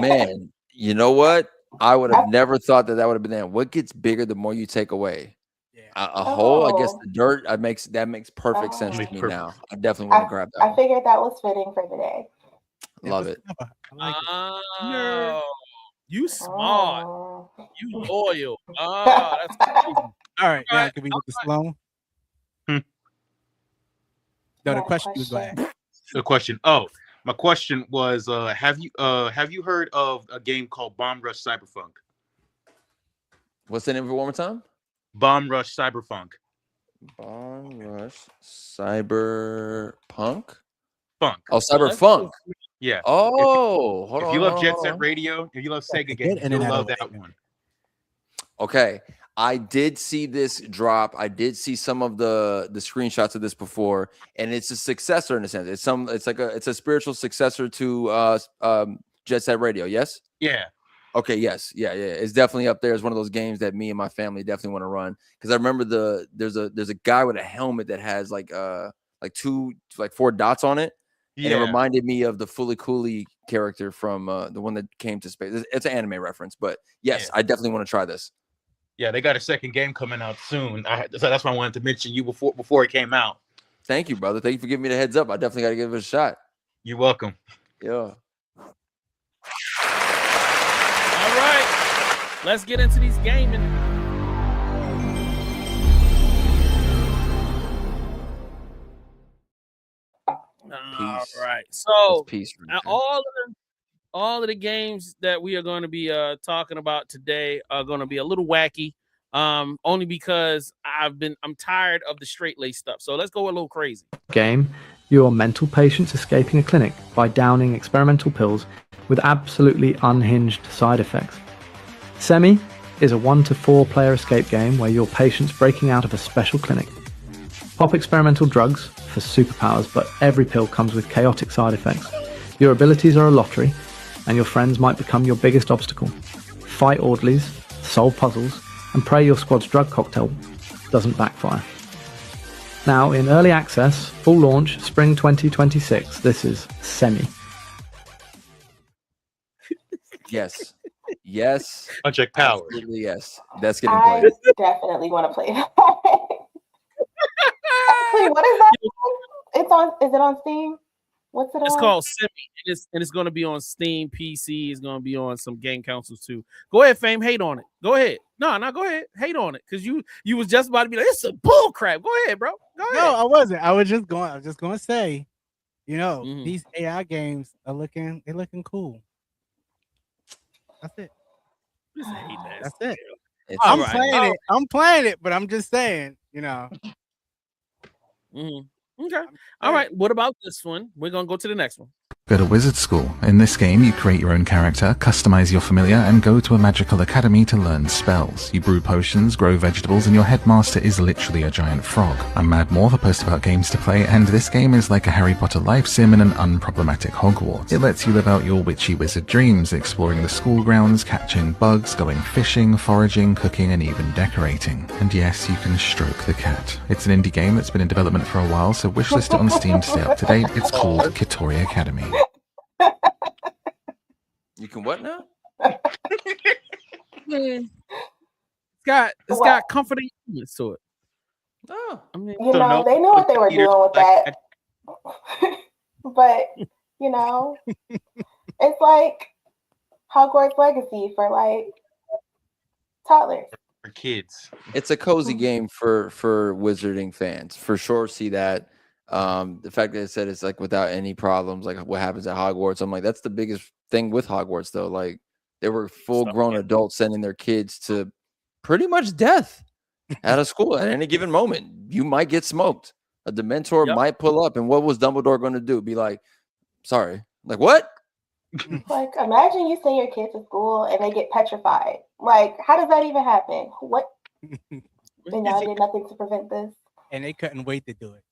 Man, you know what? I would have never thought that would have been that. What gets bigger the more you take away? Yeah. A hole, I guess the dirt. That makes perfect sense to me now. I definitely want to grab that. I figured that was fitting for the day. Love it. I like it. You smart. You loyal. That's crazy. All right, now can we get the Sloan? No, the question was going. The question. Oh, my question was: have you heard of a game called Bomb Rush Cyberpunk? What's the name of it one more time? Bomb Rush Cyberpunk. Bomb Rush Cyberpunk. Funk. Oh, Cyberpunk. Yeah. Oh, if you love Jet Set Radio, if you love Sega games, you'll love that one. Okay. I did see this drop. I did see some of the screenshots of this before, and it's a successor in a sense. It's a spiritual successor to Jet Set Radio. Yes. Yeah. Okay. Yes. Yeah. It's definitely up there as one of those games that me and my family definitely want to run because I remember there's a guy with a helmet that has like 4 dots on it. Yeah. And it reminded me of the Fully Cooley character from the one that came to space. It's an anime reference, but yes, I definitely want to try this. Yeah, they got a second game coming out soon. So that's why I wanted to mention you before it came out. Thank you, brother. Thank you for giving me the heads up. I definitely got to give it a shot. You're welcome. Yeah. All right, let's get into these gaming. All right. So all of the games that we are going to be talking about today are going to be a little wacky. Only because I'm tired of the straight lace stuff. So let's go a little crazy. Game, you're mental patients escaping a clinic by downing experimental pills with absolutely unhinged side effects. Semi is a 1 to 4 player escape game where you're patients breaking out of a special clinic. Pop experimental drugs for superpowers, but every pill comes with chaotic side effects. Your abilities are a lottery, and your friends might become your biggest obstacle. Fight orderlies, solve puzzles, and pray your squad's drug cocktail doesn't backfire. Now, in early access, full launch, spring 2026, this is Semi. Yes. Yes. Project Power. Absolutely, yes. That's getting I played. definitely want to play that. Actually, what is that? Is it on Steam? What's it on? It's called Semi, and it's going to be on Steam, PC. It's going to be on some game consoles too. Go ahead, Fame. Hate on it. Go ahead. No, go ahead. Hate on it because you was just about to be like, "This is a bull crap." Go ahead, bro. Go ahead. No, I wasn't. I was just going to say, these AI games are looking cool. That's it. That's it. I'm playing it, but I'm just saying, Okay. All right. What about this one? We're going to go to the next one. Go to wizard school. In this game, you create your own character, customize your familiar, and go to a magical academy to learn spells. You brew potions, grow vegetables, and your headmaster is literally a giant frog. I'm Mad Morph, a post about games to play, and this game is like a Harry Potter life sim in an unproblematic Hogwarts. It lets you live out your witchy wizard dreams, exploring the school grounds, catching bugs, going fishing, foraging, cooking, and even decorating. And yes, you can stroke the cat. It's an indie game that's been in development for a while, so wishlist it on Steam to stay up to date. It's called Kitori Academy. You can what now? It's got comforting elements to it. Oh, they know what they were doing with that. But it's like Hogwarts Legacy for like toddlers. For kids. It's a cozy game for wizarding fans. For sure, see that. The fact that it said it's like without any problems, like what happens at Hogwarts. I'm like, that's the biggest thing with Hogwarts, though. Like, they were full-grown adults sending their kids to pretty much death at a school at any given moment. You might get smoked. A Dementor might pull up, and what was Dumbledore going to do? Be like, sorry. Like, what? Like, imagine you send your kids to school and they get petrified. Like, how does that even happen? What? And y'all did nothing to prevent this. And they couldn't wait to do it.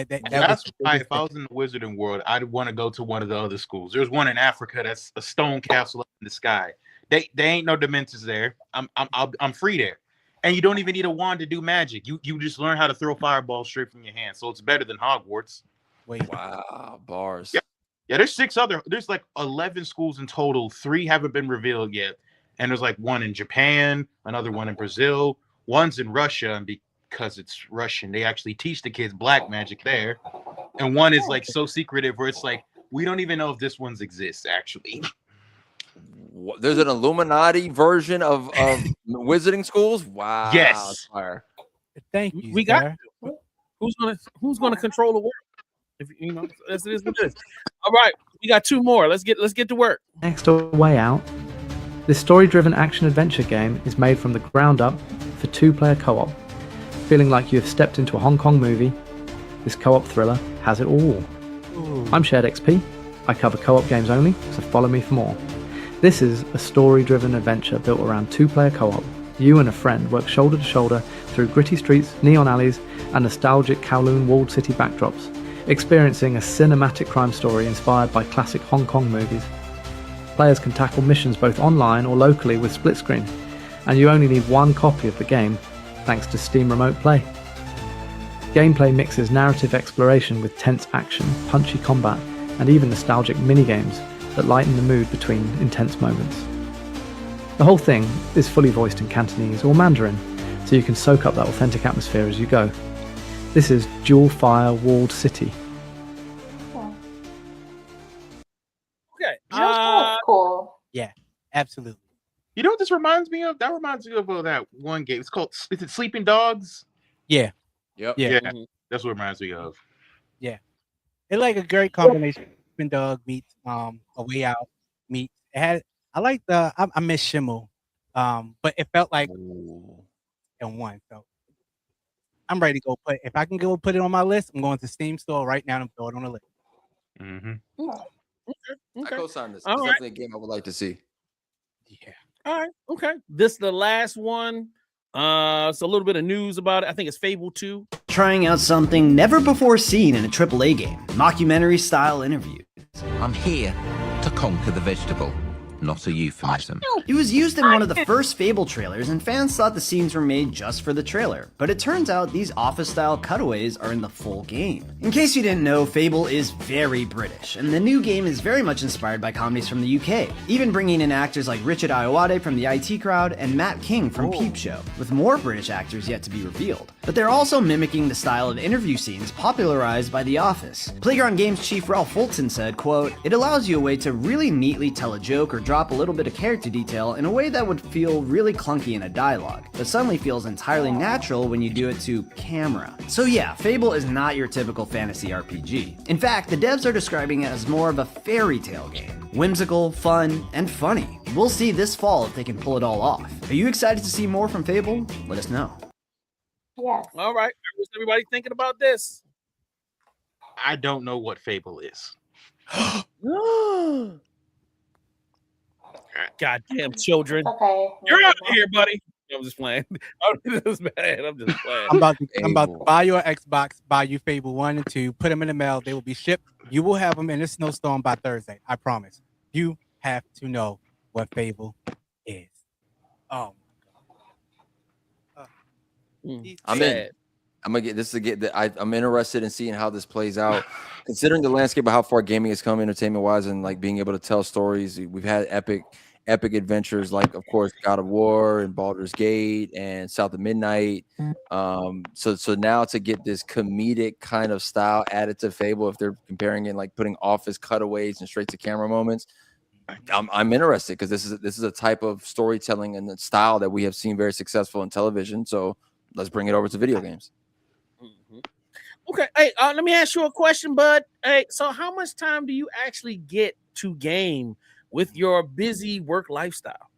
That's why if I was in the wizarding world, I'd want to go to one of the other schools. There's one in Africa that's a stone castle up in the sky. They ain't no Dementors there. I'm free there. And you don't even need a wand to do magic. You just learn how to throw fireballs straight from your hand. So it's better than Hogwarts. Wait. Wow, bars. Yeah, there's like 11 schools in total. 3 haven't been revealed yet. And there's like one in Japan, another one in Brazil, one's in Russia, and because it's Russian, they actually teach the kids black magic there. And one is like so secretive where it's like, we don't even know if this one exists actually. There's an Illuminati version of wizarding schools? Wow. Yes. Thank you. We got who's gonna control the world? If that's it is what it is. All right, we got 2 more. Let's get to work. Next, A Way Out. This story-driven action-adventure game is made from the ground up for 2-player co-op. Feeling like you have stepped into a Hong Kong movie, this co-op thriller has it all. I'm Shared XP. I cover co-op games only, so follow me for more. This is a story-driven adventure built around 2-player co-op. You and a friend work shoulder to shoulder through gritty streets, neon alleys, and nostalgic Kowloon walled city backdrops, experiencing a cinematic crime story inspired by classic Hong Kong movies. Players can tackle missions both online or locally with split screen, and you only need 1 copy of the game thanks to Steam Remote Play. Gameplay mixes narrative exploration with tense action, punchy combat, and even nostalgic minigames that lighten the mood between intense moments. The whole thing is fully voiced in Cantonese or Mandarin, so you can soak up that authentic atmosphere as you go. This is Dual Fire Walled City. Okay. Cool. Yeah, absolutely. You know what this reminds me of? That reminds me of that one game. It's called, is it Sleeping Dogs? Yeah. Yep. Yeah. That's what it reminds me of. Yeah. It's like a great combination. Sleeping Dog meets A Way Out meets. It had. I like I miss Shimmel, but it felt like in one. So I'm ready to go put. If I can go put it on my list, I'm going to Steam store right now and throw it on the list. Mm-hmm. Okay. I co-sign this. All It's right. definitely a game I would like to see. Yeah. All right. Okay. This is the last one. It's a little bit of news about it. I think it's Fable 2. Trying out something never before seen in a AAA game. Mockumentary style interviews. I'm here to conquer the vegetable, not a euphemism. It was used in one of the first Fable trailers, and fans thought the scenes were made just for the trailer. But it turns out these office-style cutaways are in the full game. In case you didn't know, Fable is very British, and the new game is very much inspired by comedies from the UK, even bringing in actors like Richard Ayoade from the IT Crowd and Matt King from Peep Show, with more British actors yet to be revealed. But they're also mimicking the style of interview scenes popularized by The Office. Playground Games chief Ralph Fulton said, quote, "It allows you a way to really neatly tell a joke or drop a little bit of character detail in a way that would feel really clunky in a dialogue, but suddenly feels entirely natural when you do it to camera." So yeah, Fable is not your typical fantasy RPG. In fact, the devs are describing it as more of a fairy tale game. Whimsical, fun, and funny. We'll see this fall if they can pull it all off. Are you excited to see more from Fable? Let us know. Yes. All right. What's everybody thinking about this? I don't know what Fable is. Goddamn children. Okay. You're out of here, buddy. I'm just playing. This is bad. I'm just playing. I'm about to buy your Xbox, buy you Fable 1 and 2, put them in the mail. They will be shipped. You will have them in a snowstorm by Thursday. I promise. You have to know what Fable is. Oh I'm in. I'm gonna get this to get that. I'm interested in seeing how this plays out, considering the landscape of how far gaming has come, entertainment wise, and like being able to tell stories. We've had epic epic adventures like, of course, God of War and Baldur's Gate and South of Midnight. So now to get this comedic kind of style added to Fable, if they're comparing it like putting office cutaways and straight to camera moments, I'm interested because this is a type of storytelling and the style that we have seen very successful in television. So let's bring it over to video games. Okay, hey, let me ask you a question, bud. Hey, so how much time do you actually get to game with your busy work lifestyle?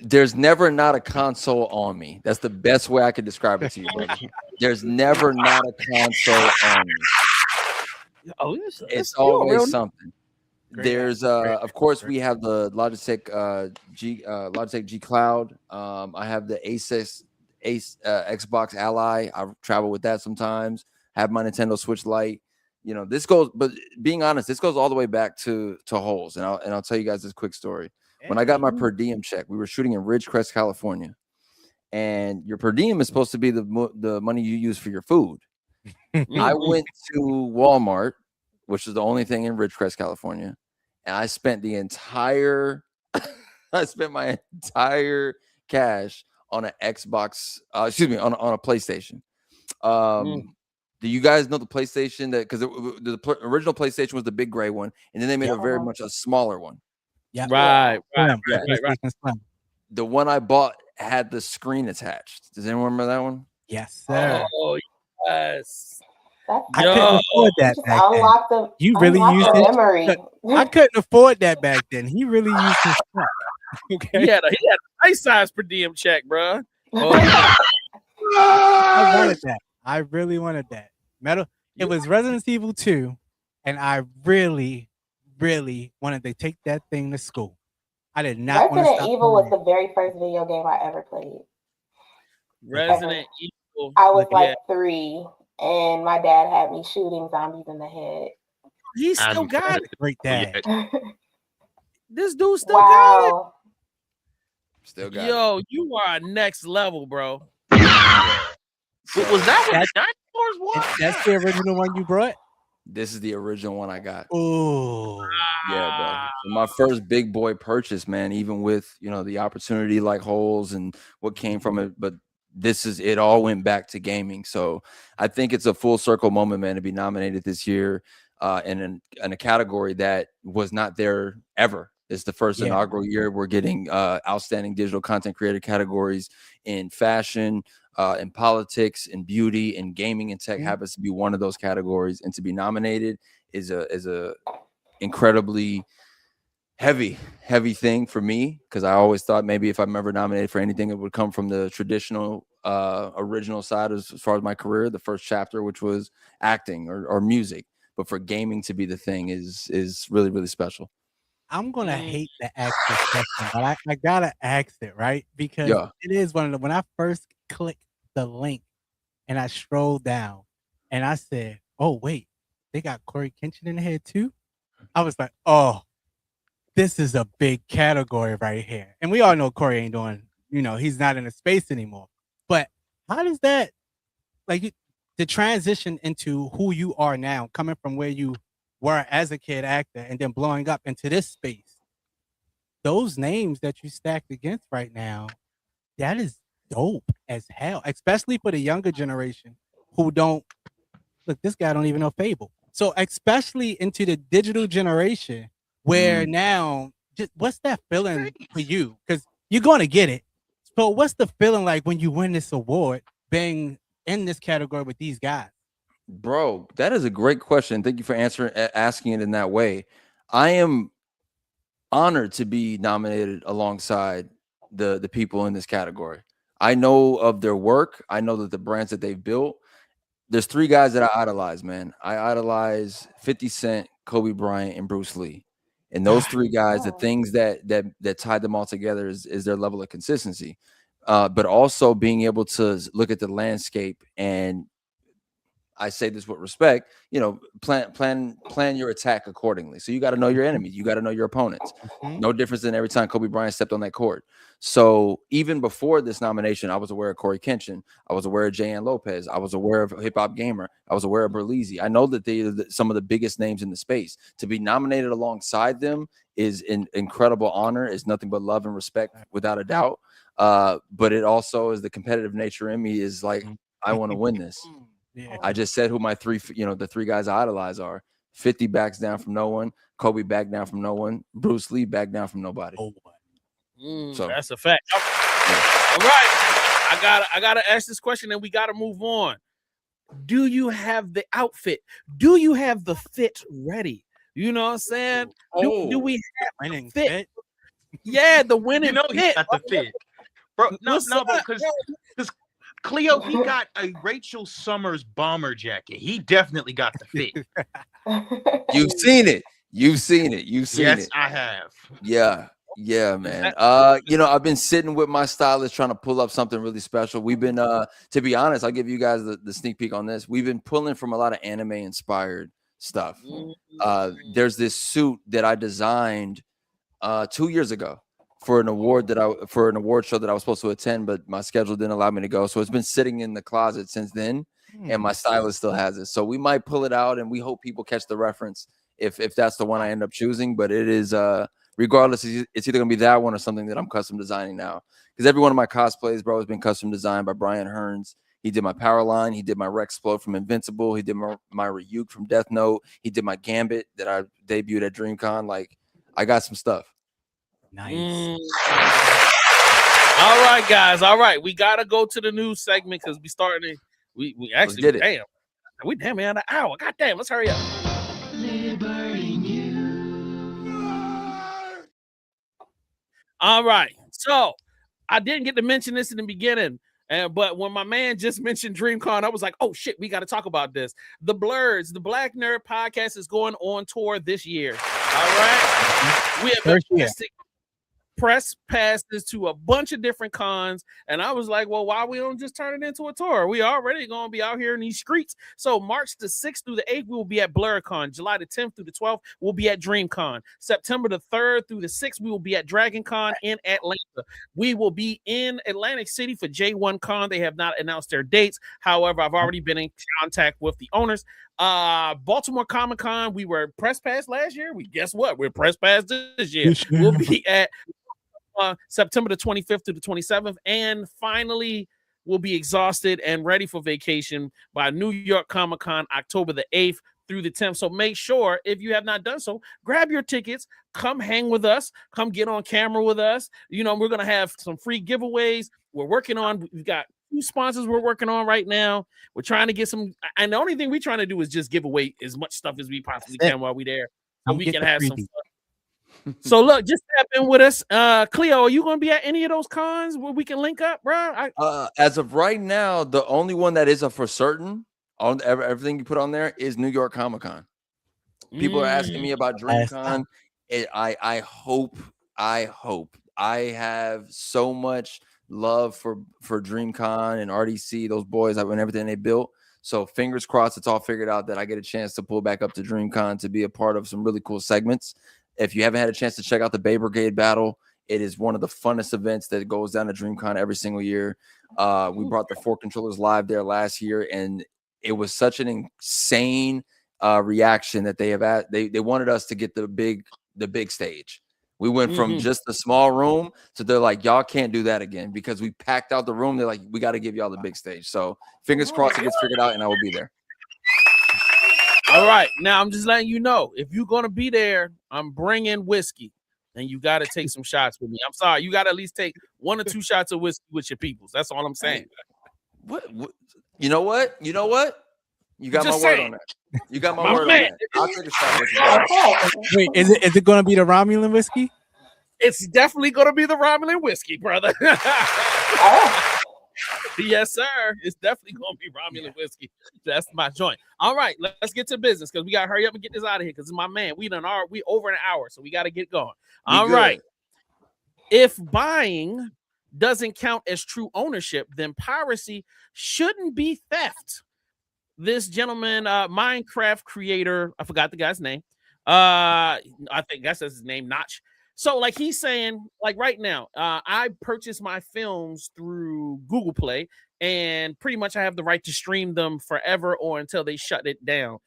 There's never not a console on me. That's the best way I could describe it to you, brother. There's never not a console on me. Oh, it's always something. There's of course we have the Logitech Logitech G Cloud. I have the Ace Xbox Ally. I travel with that sometimes. Have my Nintendo Switch Lite. You know, this goes, but being honest, this goes all the way back to Holes. And I'll tell you guys this quick story. When I got my per diem check, we were shooting in Ridgecrest, California. And your per diem is supposed to be the money you use for your food. I went to Walmart, which is the only thing in Ridgecrest, California. And I spent my entire cash on an Xbox, on a PlayStation. Do you guys know the PlayStation because the original PlayStation was the big gray one, and then they made a very much a smaller one. Yeah, right. The one I bought had the screen attached. Does anyone remember that one? Yes, sir. Oh, yes. I couldn't afford that back then. You really used his memory. I couldn't afford that back then. He really used his stuff. Okay. He had a nice size per diem check, bro. I wanted that. I really wanted that. It was Resident Evil 2, and I really, really wanted to take that thing to school. I did not want to Resident Evil was the very first video game I ever played. Resident Evil. I was like 3, and my dad had me shooting zombies in the head. He still got it. Great dad. This dude still got it. Still got Yo, you are next level, bro. Was that what the dinosaurs was? That's the original one you brought? This is the original one I got. Oh, yeah, bro. So my first big boy purchase, man, even with, the opportunity like Holes and what came from it. But it all went back to gaming. So I think it's a full circle moment, man, to be nominated this year in a category that was not there ever. It's the first inaugural year we're getting outstanding digital content creator categories in fashion, in politics, in beauty, in gaming, and tech happens to be one of those categories. And to be nominated is a incredibly heavy thing for me, because I always thought maybe if I'm ever nominated for anything, it would come from the traditional original side as far as my career, the first chapter, which was acting or music. But for gaming to be the thing is really, really special. I'm gonna hate to ask this question, but I gotta ask it, right? Because it is one of the, when I first clicked the link and I scrolled down and I said, "Oh wait, they got Corey Kenshin in here too." I was like, "Oh, this is a big category right here." And we all know Corey ain't doing, he's not in the space anymore. But how does that, the transition into who you are now, coming from where you were as a kid actor and then blowing up into this space, those names that you stacked against right now, that is dope as hell, especially for the younger generation who don't look, this guy don't even know Fable. So especially into the digital generation where now, just what's that feeling for you? Because you're going to get it. So what's the feeling like when you win this award being in this category with these guys? Bro, that is a great question. Thank you for asking it in that way. I am honored to be nominated alongside the people in this category. I know of their work. I know that the brands that they've built. There's 3 guys that I idolize, man. I idolize 50 Cent, Kobe Bryant, and Bruce Lee. And those 3 guys, the things that tied them all together is their level of consistency. But also being able to look at the landscape, and I say this with respect, plan your attack accordingly. So you got to know your enemies. You got to know your opponents. No difference than every time Kobe Bryant stepped on that court. So even before this nomination, I was aware of Corey Kenshin. I was aware of J.N. Lopez. I was aware of Hip Hop Gamer. I was aware of Berleezy. I know that they are some of the biggest names in the space. To be nominated alongside them is an incredible honor. It's nothing but love and respect, without a doubt. But it also is the competitive nature in me is like, I want to win this. Yeah. I just said who my the three guys I idolize are. 50 backs down from no one. Kobe back down from no one. Bruce Lee back down from nobody. So that's a fact. All right. I gotta ask this question and we gotta move on. Do you have the outfit? Do you have the fit ready? You know what I'm saying? Do we have the fit? Yeah, the winning He fit. got the fit. Bro, no, because Khleo, he got a Rachel Summers bomber jacket. He definitely got the fit. You've seen it. You've seen it. Yes, I have. Yeah, man. I've been sitting with my stylist trying to pull up something really special. We've been, to be honest, I'll give you guys the sneak peek on this. We've been pulling from a lot of anime inspired stuff. There's this suit that I designed 2 years ago for an award show that I was supposed to attend, but my schedule didn't allow me to go. So it's been sitting in the closet since then, and my stylist still has it. So we might pull it out, and we hope people catch the reference if that's the one I end up choosing. But it is regardless, it's either gonna be that one or something that I'm custom designing now. Because every one of my cosplays, bro, has been custom designed by Brian Hearns. He did my power line. He did my Rexplode from Invincible. He did my Ryuk from Death Note. He did my Gambit that I debuted at DreamCon. Like, I got some stuff. Nice. All right, guys. All right, we gotta go to the news segment because we actually did it. Damn, we damn near an hour. God damn, let's hurry up. All right, so I didn't get to mention this in the beginning, but when my man just mentioned DreamCon, I was like, oh shit, we got to talk about this. The Blerds, the Black Nerd Podcast, is going on tour this year. All right, we have press passes to a bunch of different cons, and I was like, well, why we don't just turn it into a tour? We already gonna be out here in these streets. So March the 6th through the 8th, we will be at BlerdCon. July the 10th through the 12th, we'll be at DreamCon. September the 3rd through the 6th, we will be at DragonCon in Atlanta. We will be in Atlantic City for J1 Con. They have not announced their dates. However, I've already been in contact with the owners. Baltimore Comic Con, we were press pass last year. Guess what? We're press pass this year. We'll be at September the 25th to the 27th, and finally we'll be exhausted and ready for vacation by New York Comic Con, October the 8th through the 10th. So make sure, if you have not done so, grab your tickets, come hang with us, come get on camera with us. You know, we're gonna have some free giveaways. We've got 2 sponsors we're working on right now. We're trying to get some, and the only thing we're trying to do is just give away as much stuff as we possibly can while we're there, so we can have some fun. So look, just tap in with us. Khleo, are you going to be at any of those cons where we can link up, bro? As of right now, the only one that is for certain on everything you put on there is New York Comic Con. People are asking me about DreamCon. I hope I have so much love for DreamCon and RDC, those boys, and everything they built. So fingers crossed, it's all figured out that I get a chance to pull back up to DreamCon to be a part of some really cool segments. If you haven't had a chance to check out the Bay Brigade battle, it is one of the funnest events that goes down to DreamCon every single year. We brought the 4 controllers live there last year, and it was such an insane reaction that they wanted us to get the big stage. We went from just a small room to they're like, y'all can't do that again, because we packed out the room. They're like, we got to give y'all the big stage. So fingers crossed it gets figured out, and I will be there. All right, now I'm just letting you know, if you're gonna be there, I'm bringing whiskey, and you got to take some shots with me. I'm sorry, you got to at least take 1 or 2 shots of whiskey with your peoples. That's all I'm saying. What? You know what? You got my word on that. You got my word man. on that. I'll take a shot with you. Wait, is it going to be the Romulan whiskey? It's definitely gonna be the Romulan whiskey, brother. Yes, sir. It's definitely gonna be Romulan whiskey. That's my joint. All right, let's get to business because we gotta hurry up and get this out of here. Because it's my man. We over an hour, so we gotta get going. All right. If buying doesn't count as true ownership, then piracy shouldn't be theft. This gentleman, Minecraft creator, I forgot the guy's name. I think that's his name, Notch. So, like, he's saying, like, right now, I purchase my films through Google Play, and pretty much I have the right to stream them forever or until they shut it down.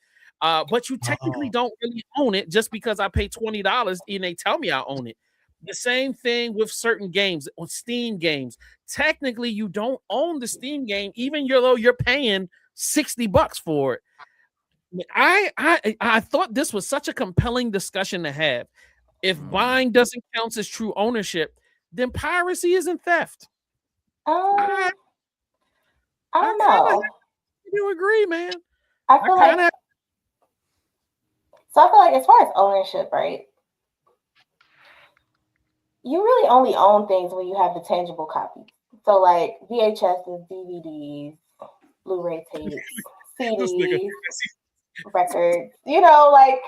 But you technically don't really own it just because I pay $20 and they tell me I own it. The same thing with certain games, on Steam games. Technically, you don't own the Steam game, even though you're paying $60 for it. I thought this was such a compelling discussion to have. If buying doesn't count as true ownership, then piracy isn't theft. I don't know. You agree, man? I feel like as far as ownership, right? You really only own things when you have the tangible copies. So like VHSs, DVDs, Blu-ray tapes, CDs, records, like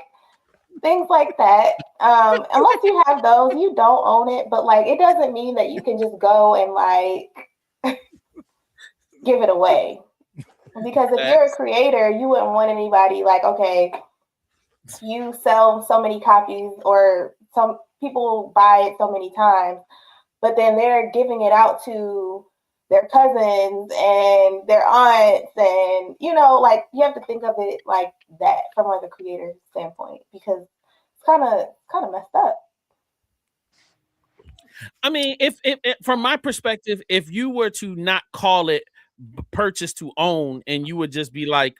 things like that. Unless you have those, you don't own it. But like, it doesn't mean that you can just go and like give it away. Because if you're a creator, you wouldn't want anybody like, okay, you sell so many copies or some people buy it so many times, but then they're giving it out to their cousins and their aunts, and like you have to think of it like that from like a creator standpoint, because it's kind of messed up. I mean, if from my perspective, if you were to not call it purchase to own and you would just be like,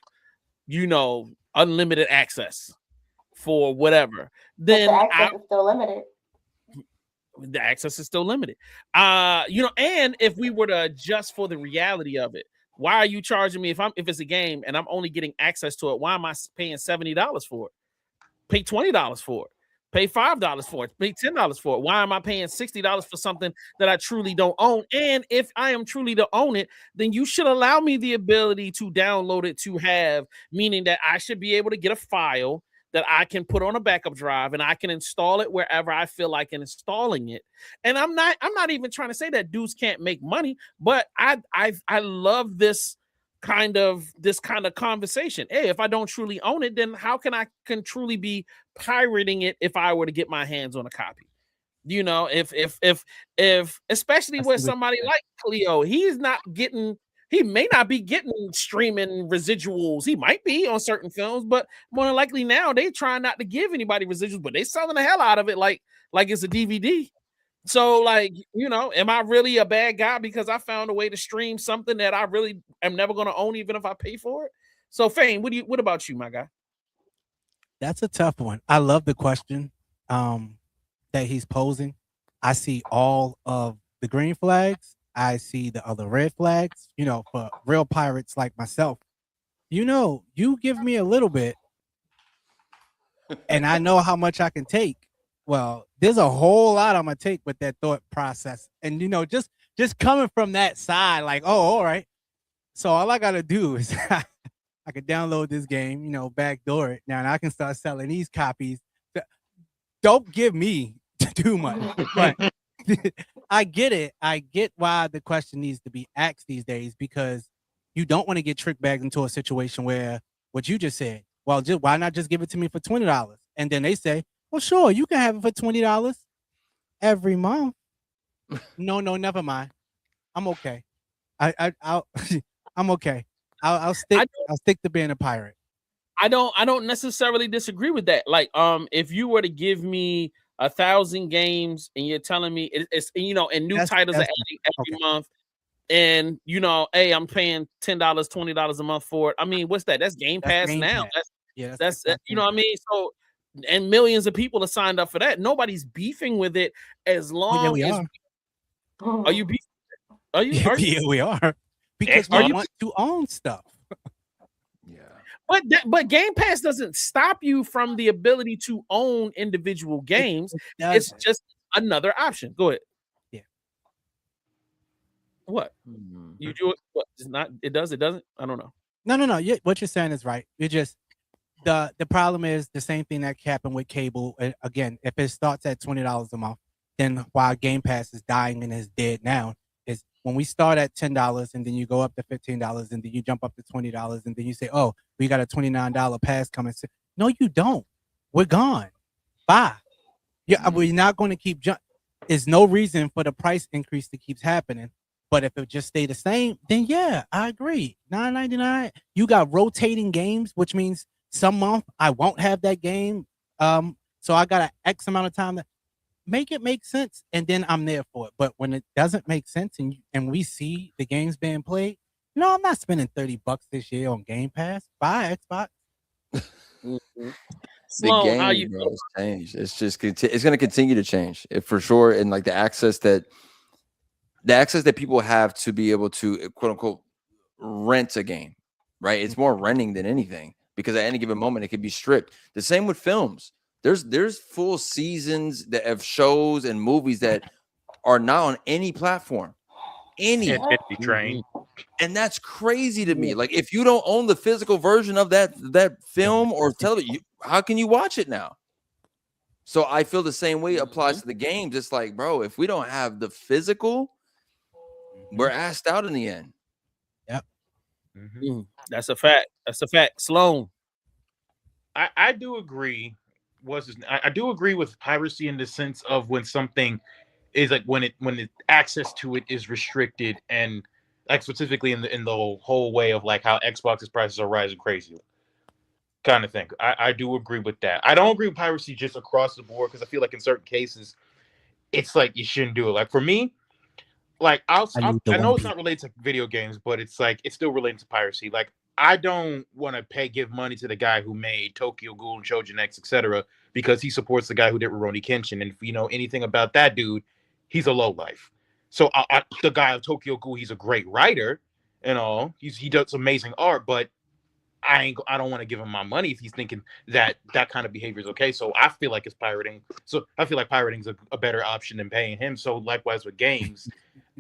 unlimited access for whatever, then the access is still limited. The access is still limited. And if we were to adjust for the reality of it, why are you charging me if it's a game and I'm only getting access to it? Why am I paying $70 for it? Pay $20 for it. Pay $5 for it. Pay $10 for it. Why am I paying $60 for something that I truly don't own? And if I am truly to own it, then you should allow me the ability to download it to have, meaning that I should be able to get a file that I can put on a backup drive and I can install it wherever I feel like installing it. And I'm not even trying to say that dudes can't make money, but I love this kind of conversation. Hey, if I don't truly own it, then how can I truly be pirating it if I were to get my hands on a copy? If especially with somebody like Khleo, he may not be getting streaming residuals. He might be on certain films, but more than likely now they try not to give anybody residuals, but they selling the hell out of it like it's a DVD. So like, am I really a bad guy because I found a way to stream something that I really am never going to own even if I pay for it? So Fane, what about you, my guy? That's a tough one. I love the question that he's posing. I see all of the green flags. I see the other red flags, for real pirates like myself. You give me a little bit and I know how much I can take. Well, there's a whole lot I'm going to take with that thought process. And, just coming from that side, like, oh, all right. So all I got to do is I could download this game, backdoor it. Now and I can start selling these copies. Don't give me too much. But I get it. I get why the question needs to be asked these days, because you don't want to get trick bagged into a situation where what you just said, well, why not just give it to me for $20? And then they say, well, sure, you can have it for $20 every month. No, never mind. I'm okay. I'm okay. I'll stick to being a pirate. I don't necessarily disagree with that. Like, if you were to give me 1,000 games and you're telling me it's and new titles are adding every month, and hey, I'm paying $10, $20 a month for it. I mean, what's that? That's Game Pass now. That's you know what I mean? So, and millions of people are signed up for that. Nobody's beefing with it as long as. Are you beefing? Are you? Yeah, we are, because we want to own stuff. But Game Pass doesn't stop you from the ability to own individual games. It's just another option. Go ahead. Yeah. What? Mm-hmm. You do it? What? It's not. It does. It doesn't. I don't know. No. What you're saying is right. You're just the problem is the same thing that happened with cable. Again, if it starts at $20 a month, then while Game Pass is dying and is dead now, is when we start at $10 and then you go up to $15 and then you jump up to $20 and then you say, oh, we got a $29 pass coming. No, you don't. We're gone. Bye. Yeah, we're not going to keep jumping. There's no reason for the price increase to keep happening. But if it just stay the same, then yeah, I agree. $9.99. You got rotating games, which means some month I won't have that game. So I got an X amount of time to make it make sense, and then I'm there for it. But when it doesn't make sense and we see the games being played, no, I'm not spending $30 this year on Game Pass. Buy Xbox. The game, bro, has changed. It's just it's going to continue to change, for sure. And like the access that people have to be able to quote unquote rent a game, right? It's more renting than anything, because at any given moment it could be stripped. The same with films. There's full seasons of shows and movies that are not on any platform. Train. And that's crazy to me. Like, if you don't own the physical version of that film or television, how can you watch it now? So I feel the same way applies to the games. It's like, bro, if we don't have the physical, we're asked out in the end. Yep. That's a fact. Sloan. I do agree. I do agree with piracy in the sense of when something is like when the access to it is restricted, and like specifically in the whole way of like how Xbox's prices are rising crazy kind of thing. I do agree with that. I don't agree with piracy just across the board, because I feel like in certain cases it's like you shouldn't do it. Like for me, like I know it's not related to video games, but it's like it's still related to piracy. Like I don't want to give money to the guy who made Tokyo Ghoul and Trojan X, etc., because he supports the guy who did Rurouni Kenshin. And if you know anything about that dude, he's a lowlife. So the guy of Tokyo Ghoul, he's a great writer and all. He does amazing art, but I don't want to give him my money if he's thinking that kind of behavior is okay. So I feel like it's pirating. So I feel like pirating is a better option than paying him. So likewise with games,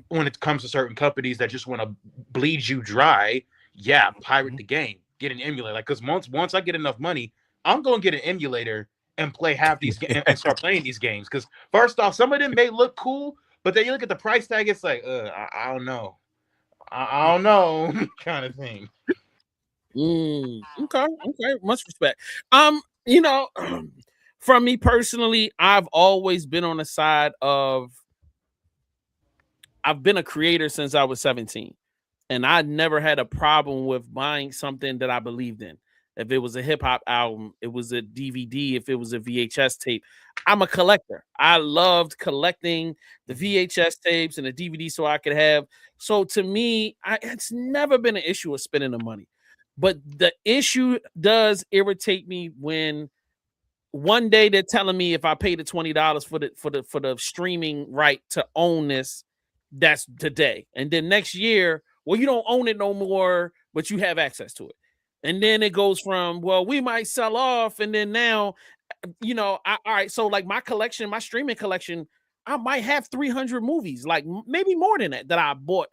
when it comes to certain companies that just want to bleed you dry, yeah, pirate the game, get an emulator. Like, because once I get enough money, I'm going to get an emulator and play half these games and start playing these games. Because first off, some of them may look cool, but then you look at the price tag, it's like, I don't know. I don't know kind of thing. Okay, much respect. You know, from me personally, I've always been on the side of I've been a creator since I was 17, and I never had a problem with buying something that I believed in. If it was a hip hop album, it was a DVD, if it was a VHS tape. I'm a collector. I loved collecting the VHS tapes and the DVD so I could have. So to me, it's never been an issue of spending the money. But the issue does irritate me when one day they're telling me if I pay the $20 for the streaming right to own this, that's today. And then next year, well, you don't own it no more, but you have access to it. And then it goes from, well, we might sell off. And then now, you know, all right. So like my collection, my streaming collection, I might have 300 movies, like maybe more than that I bought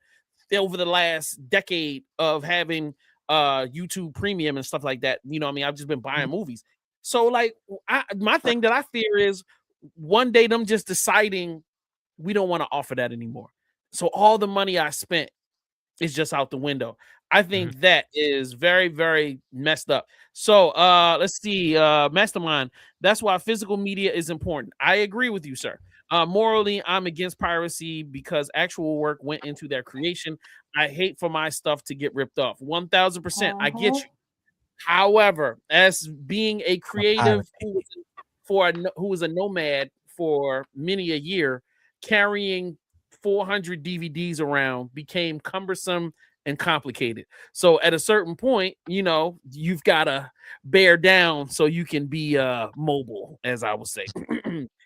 over the last decade of having YouTube Premium and stuff like that. You know what I mean? I've just been buying movies. So like my thing that I fear is one day them just deciding we don't want to offer that anymore. So all the money I spent is just out the window. I think that is very, very messed up. So let's see, Mastermind. That's why physical media is important. I agree with you, sir. Morally, I'm against piracy because actual work went into their creation. I hate for my stuff to get ripped off. 1000%. I get you. However, as being a creative who was a nomad for many a year, carrying 400 DVDs around became cumbersome and complicated. So at a certain point, you know, you've got to bear down so you can be mobile, as I would say,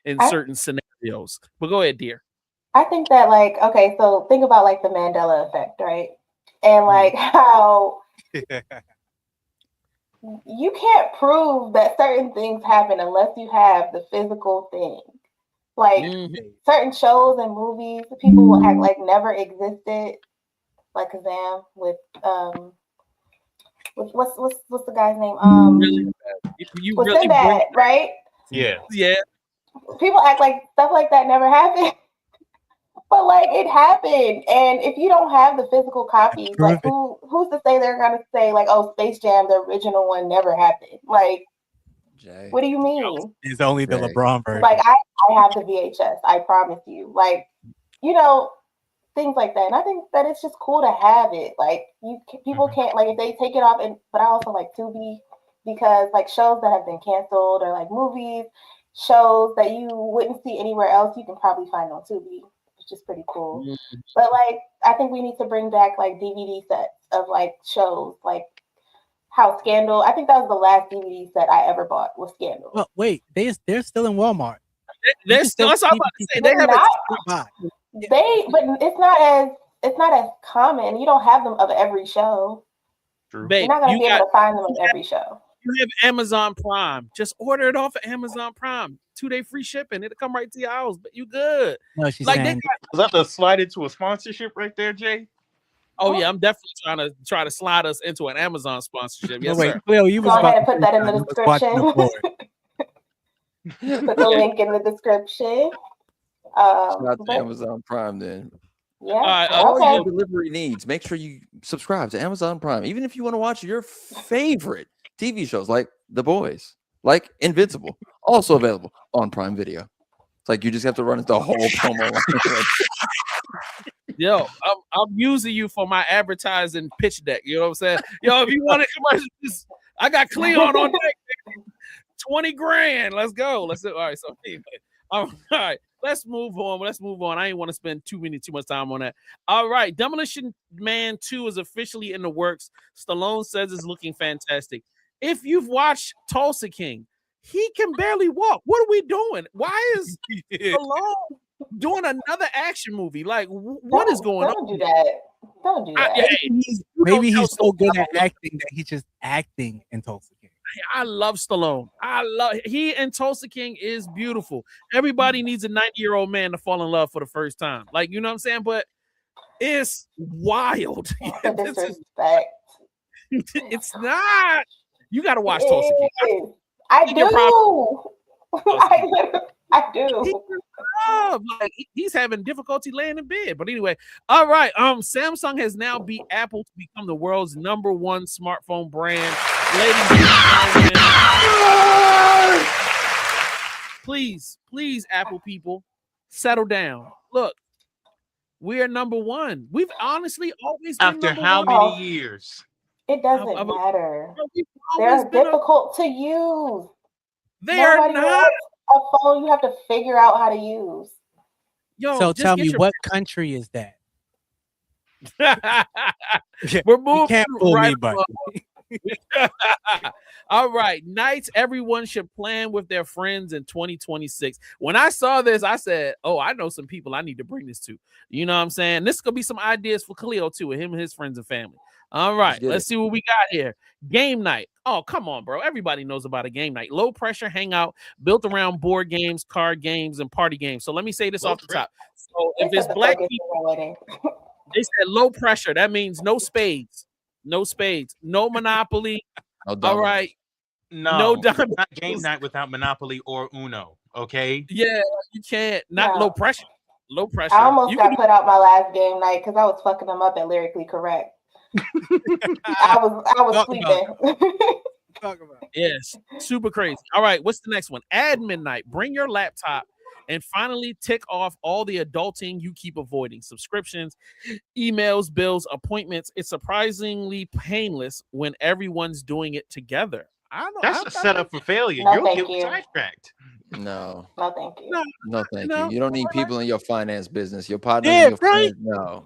in certain scenarios. But go ahead, dear. I think that, like, okay, so think about like the Mandela effect, right? And like how you can't prove that certain things happen unless you have the physical thing. Like certain shows and movies, people will act like never existed. Like Kazam with what's the guy's name? With Sinbad, right? Yeah. People act like stuff like that never happened. But like it happened, and if you don't have the physical copies, like who's to say they're gonna say like, "Oh, Space Jam, the original one, never happened"? Like, what do you mean? It's only the LeBron version. Like I have the VHS. I promise you. Like, you know, things like that. And I think that it's just cool to have it. Like people can't like if they take it off. But I also like Tubi, because like shows that have been canceled or like movies, shows that you wouldn't see anywhere else, you can probably find on Tubi, which is pretty cool. Mm-hmm. But like, I think we need to bring back like DVD sets of like shows, like how Scandal. I think that was the last DVD set I ever bought was Scandal. Well, wait, they're still in Walmart. They're still. That's what I'm about to say. They have but it's not as common. You don't have them of every show. True. You're not gonna be able to find them of every show. You have Amazon Prime. Just order it off of Amazon Prime. 2-day free shipping. It'll come right to your house. But you good. No, she's like saying. Was that the slide into a sponsorship right there, Jay? Oh yeah, I'm definitely trying to slide us into an Amazon sponsorship. Yes, wait, sir. Khleo, you was go ahead and put that in the description. Put the link in the description. Shout out to Amazon Prime then. Yeah. All your delivery needs. Make sure you subscribe to Amazon Prime, even if you want to watch your favorite TV shows like The Boys, like Invincible, also available on Prime Video. It's like you just have to run the whole promo line. Yo, I'm using you for my advertising pitch deck. You know what I'm saying? Yo, if you want to commercial, I got Khleo on deck. 20 grand. Let's go. Let's do. All right. So anyway, all right. Let's move on. I ain't want to spend too much time on that. All right. Demolition Man 2 is officially in the works. Stallone says it's looking fantastic. If you've watched Tulsa King, he can barely walk. What are we doing? Why is Stallone doing another action movie? Like, what is going on? Don't do that. Maybe he's so good at acting that he's just acting in Tulsa King. I love Stallone. He and Tulsa King is beautiful. Everybody needs a 90-year-old man to fall in love for the first time. Like, you know what I'm saying? But it's wild. It's not. You got to watch Tulsa King. I do. Like, he's having difficulty laying in bed. But anyway, all right. Samsung has now beat Apple to become the world's #1 smartphone brand. Ladies and gentlemen, please, Apple people, settle down. Look, we are #1. We've honestly always been after how many years? It doesn't matter. They're difficult to use. They are not. A phone you have to figure out how to use. Yo, so tell me, what country is that? We're moving. You can't fool me, but. All right, nights everyone should plan with their friends in 2026. When I saw this, I said, "Oh, I know some people I need to bring this to." You know what I'm saying? This could be some ideas for Khleo too, with him and his friends and family. All right, let's see what we got here. Game night. Oh, come on, bro. Everybody knows about a game night. Low pressure hangout built around board games, card games, and party games. So let me say this off the top. So if it's black people, they said low pressure. That means no spades, no Monopoly. All right. No not game night without Monopoly or Uno. Okay. Yeah, you can't. Not low pressure. Low pressure. I almost got put out my last game night because I was fucking them up at Lyrically Correct. I was sleeping. Yes, super crazy. All right, what's the next one? Admin night. Bring your laptop and finally tick off all the adulting you keep avoiding. Subscriptions, emails, bills, appointments. It's surprisingly painless when everyone's doing it together. That's a setup for failure. No, You'll get you. sidetracked. No, thank you. No, thank you. You don't need people in your finance business. Your partner. Yeah, right. No.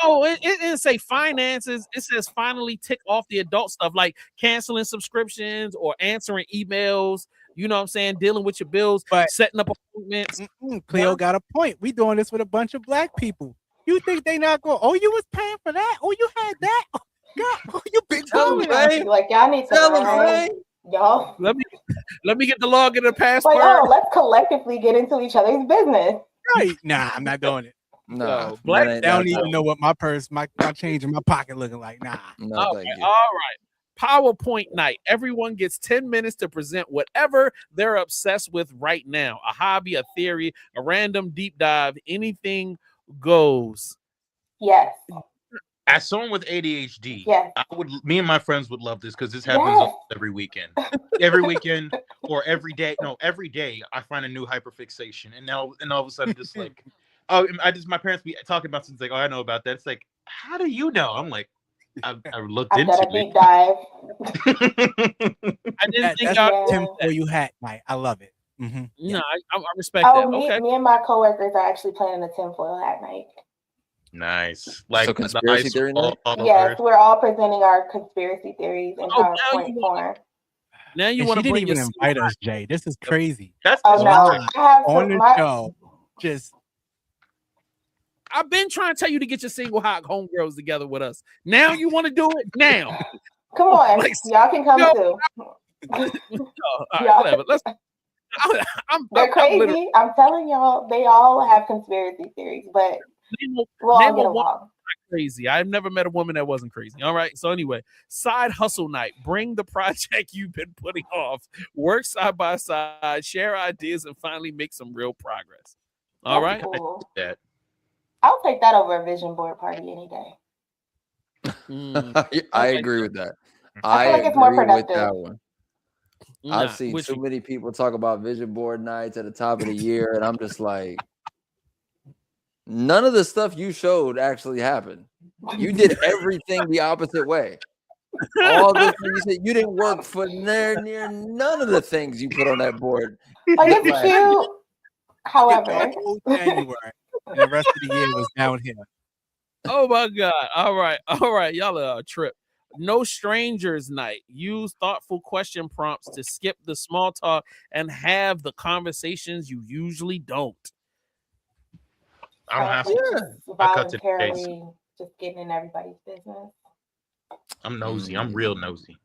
No, it didn't say finances. It says finally tick off the adult stuff like canceling subscriptions or answering emails. You know what I'm saying? Dealing with your bills, setting up appointments. Khleo got a point. We doing this with a bunch of black people. You think they not going? Oh, you was paying for that? Oh, you had that? Oh, God, oh, you big time. Like y'all need to y'all. Let me get the login and the password. Like, let's collectively get into each other's business. Right? Nah, I'm not doing it. No, black. They don't even know what my purse, my change in my pocket looking like. Nah. All right. PowerPoint night. Everyone gets 10 minutes to present whatever they're obsessed with right now. A hobby, a theory, a random deep dive. Anything goes. Yes. As someone with ADHD, yes. Me and my friends would love this because this happens every weekend. Every weekend or every day. No, every day I find a new hyperfixation. And all of a sudden just like, my parents be talking about something like, oh, I know about that. It's like, how do you know? I'm like, I looked I've got into a deep dive. I didn't think that's Tim for you hat night. I love it. No, I respect Oh, that. me, Okay. me and my coworkers are actually planning a tinfoil hat night. Nice. Like So conspiracy theory night? Yes, we're all presenting our conspiracy theories and PowerPoint form. Now you And want she to bring didn't even your invite us, Jay. This is crazy. That's Oh no, I have on some, the show. Just I've been trying to tell you to get your single hot homegirls together with us. Now you want to do it? Now. Come on, Like, y'all can come too. all right, Y'all whatever. Let's. They're crazy. I'm telling y'all, they all have conspiracy theories, but we'll all get along. Crazy. I've never met a woman that wasn't crazy. All right. So anyway, side hustle night. Bring the project you've been putting off. Work side by side. Share ideas and finally make some real progress. All right. Cool. That. I'll take that over a vision board party any day. I agree with that. I feel like it's more agree with productive. that one. I've seen too many people talk about vision board nights at the top of the year, and I'm just like, none of the stuff you showed actually happened. You did everything the opposite way. All the things you said, you didn't work for near none of the things you put on that board. Like it's cute, however. January, and the rest of the year was downhill. Oh my God. All right. Y'all are a trip. No strangers night. Use thoughtful question prompts to skip the small talk and have the conversations you usually don't. I don't have to. Voluntarily just getting in everybody's business. I'm nosy. I'm real nosy.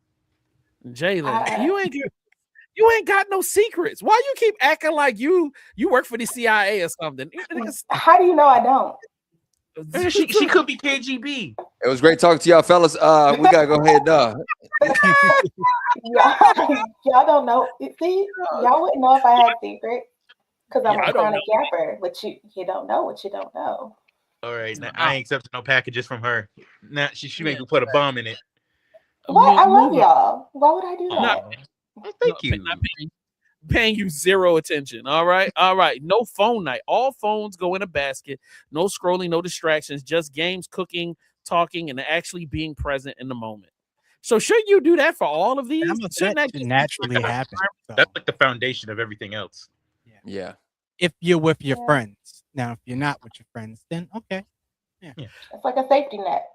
Jalen, you ain't got no secrets. Why you keep acting like you work for the CIA or something? How do you know I don't? She could be KGB. It was great talking to y'all, fellas. We gotta go ahead. Y'all don't know. See, y'all wouldn't know if I had secrets because I'm a chronic yapper. But you don't know what you don't know. All right, now, I ain't accepting no packages from her. Now she make me put a bomb in it. What? I love y'all. Why would I do that? Thank you. Not paying you zero attention. All right. No phone night. All phones go in a basket. No scrolling, no distractions, just games, cooking, talking, and actually being present in the moment. So should you do that for all of these? Shouldn't that naturally happen? So. That's like the foundation of everything else. Yeah. If you're with your friends. Now, if you're not with your friends, then okay. Yeah. It's like a safety net.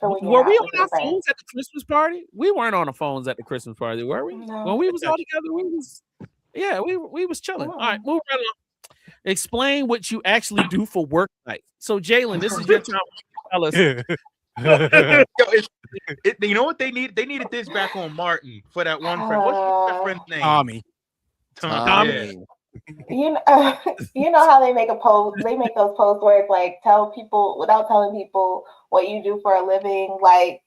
Were we on our phones at the Christmas party? We weren't on the phones at the Christmas party, were we? No. When we was all together, we was chilling. All right, move right along. Explain what you actually do for work night. So, Jalen, this is your time to tell us. You know what they need? They needed this back on Martin for that one friend. What's that friend's name? Tommy. Yeah. You know how they make a post. They make those posts where it's like tell people without telling people what you do for a living. Like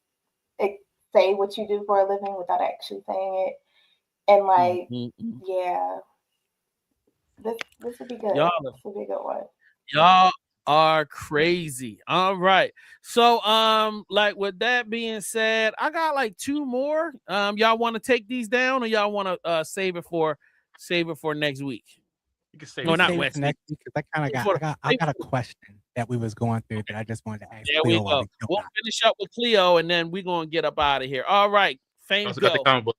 say what you do for a living without actually saying it. And like, yeah, this would be good. This would be a good one. Y'all are crazy. All right. So like with that being said, I got like two more. Y'all want to take these down or y'all want to save it for next week? You can save no, it not save next week because I kind of I got a question that we was going through that I just wanted to ask. There we go. We'll finish up with Khleo and then we're gonna get up out of here. All right, Fame go.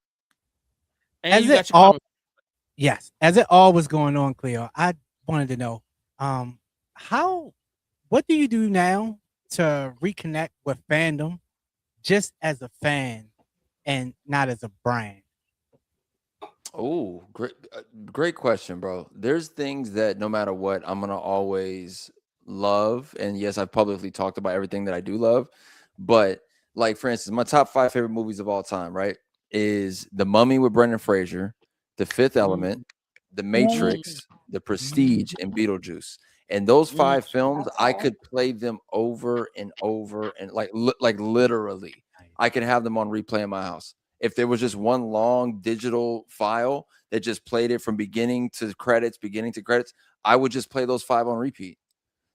And as you got it your all, comment. yes, as it all was going on, Khleo, I wanted to know, what do you do now to reconnect with fandom, just as a fan and not as a brand? Oh, great question, bro. There's things that no matter what, I'm gonna always love. And yes, I've publicly talked about everything that I do love. But like, for instance, my top 5 favorite movies of all time, right, is The Mummy with Brendan Fraser, The Fifth Element, The Matrix, The Prestige, and Beetlejuice. And those 5 films, I could play them over and over and like literally, I could have them on replay in my house. If there was just one long digital file that just played it from beginning to credits, I would just play those 5 on repeat.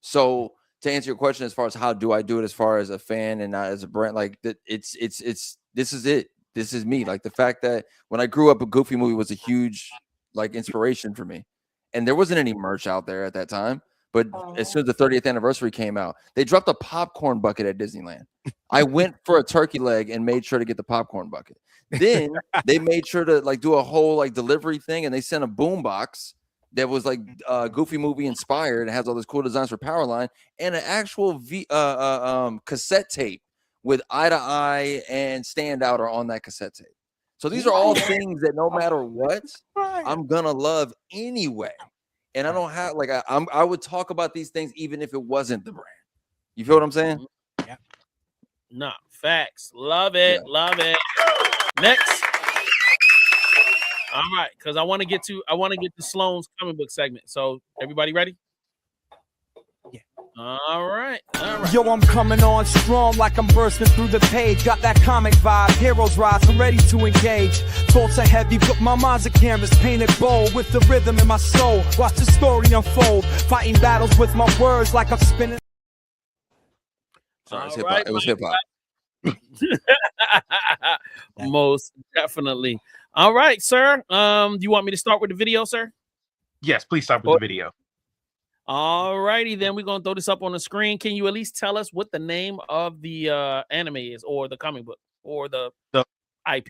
So to answer your question, as far as how do I do it as far as a fan and not as a brand, like that, this is it. This is me. Like the fact that when I grew up, a Goofy movie was a huge like inspiration for me. And there wasn't any merch out there at that time. But as soon as the 30th anniversary came out, they dropped a popcorn bucket at Disneyland. I went for a turkey leg and made sure to get the popcorn bucket. Then they made sure to like do a whole like delivery thing, and they sent a boom box that was like Goofy movie inspired and has all those cool designs for Powerline and an actual cassette tape with Eye to Eye and Standout are on that cassette tape. So these are all things that no matter what, I'm gonna love anyway. And I don't have like I would talk about these things even if it wasn't the brand. You feel what I'm saying? Yeah. No, facts. Love it. Yeah. Love it. Next. All right, because I want to get to Sloan's comic book segment. So everybody ready? Yeah. All right. Yo, I'm coming on strong like I'm bursting through the page. Got that comic vibe, heroes rise, I'm ready to engage. Thoughts are heavy, but my mind's a canvas painted bold with the rhythm in my soul. Watch the story unfold, fighting battles with my words like I'm spinning. Sorry, it was hip hop. Most definitely. All right, sir. Do you want me to start with the video, sir? Yes, please start with the video. All righty, then we're gonna throw this up on the screen. Can you at least tell us what the name of the anime is, or the comic book, or the IP?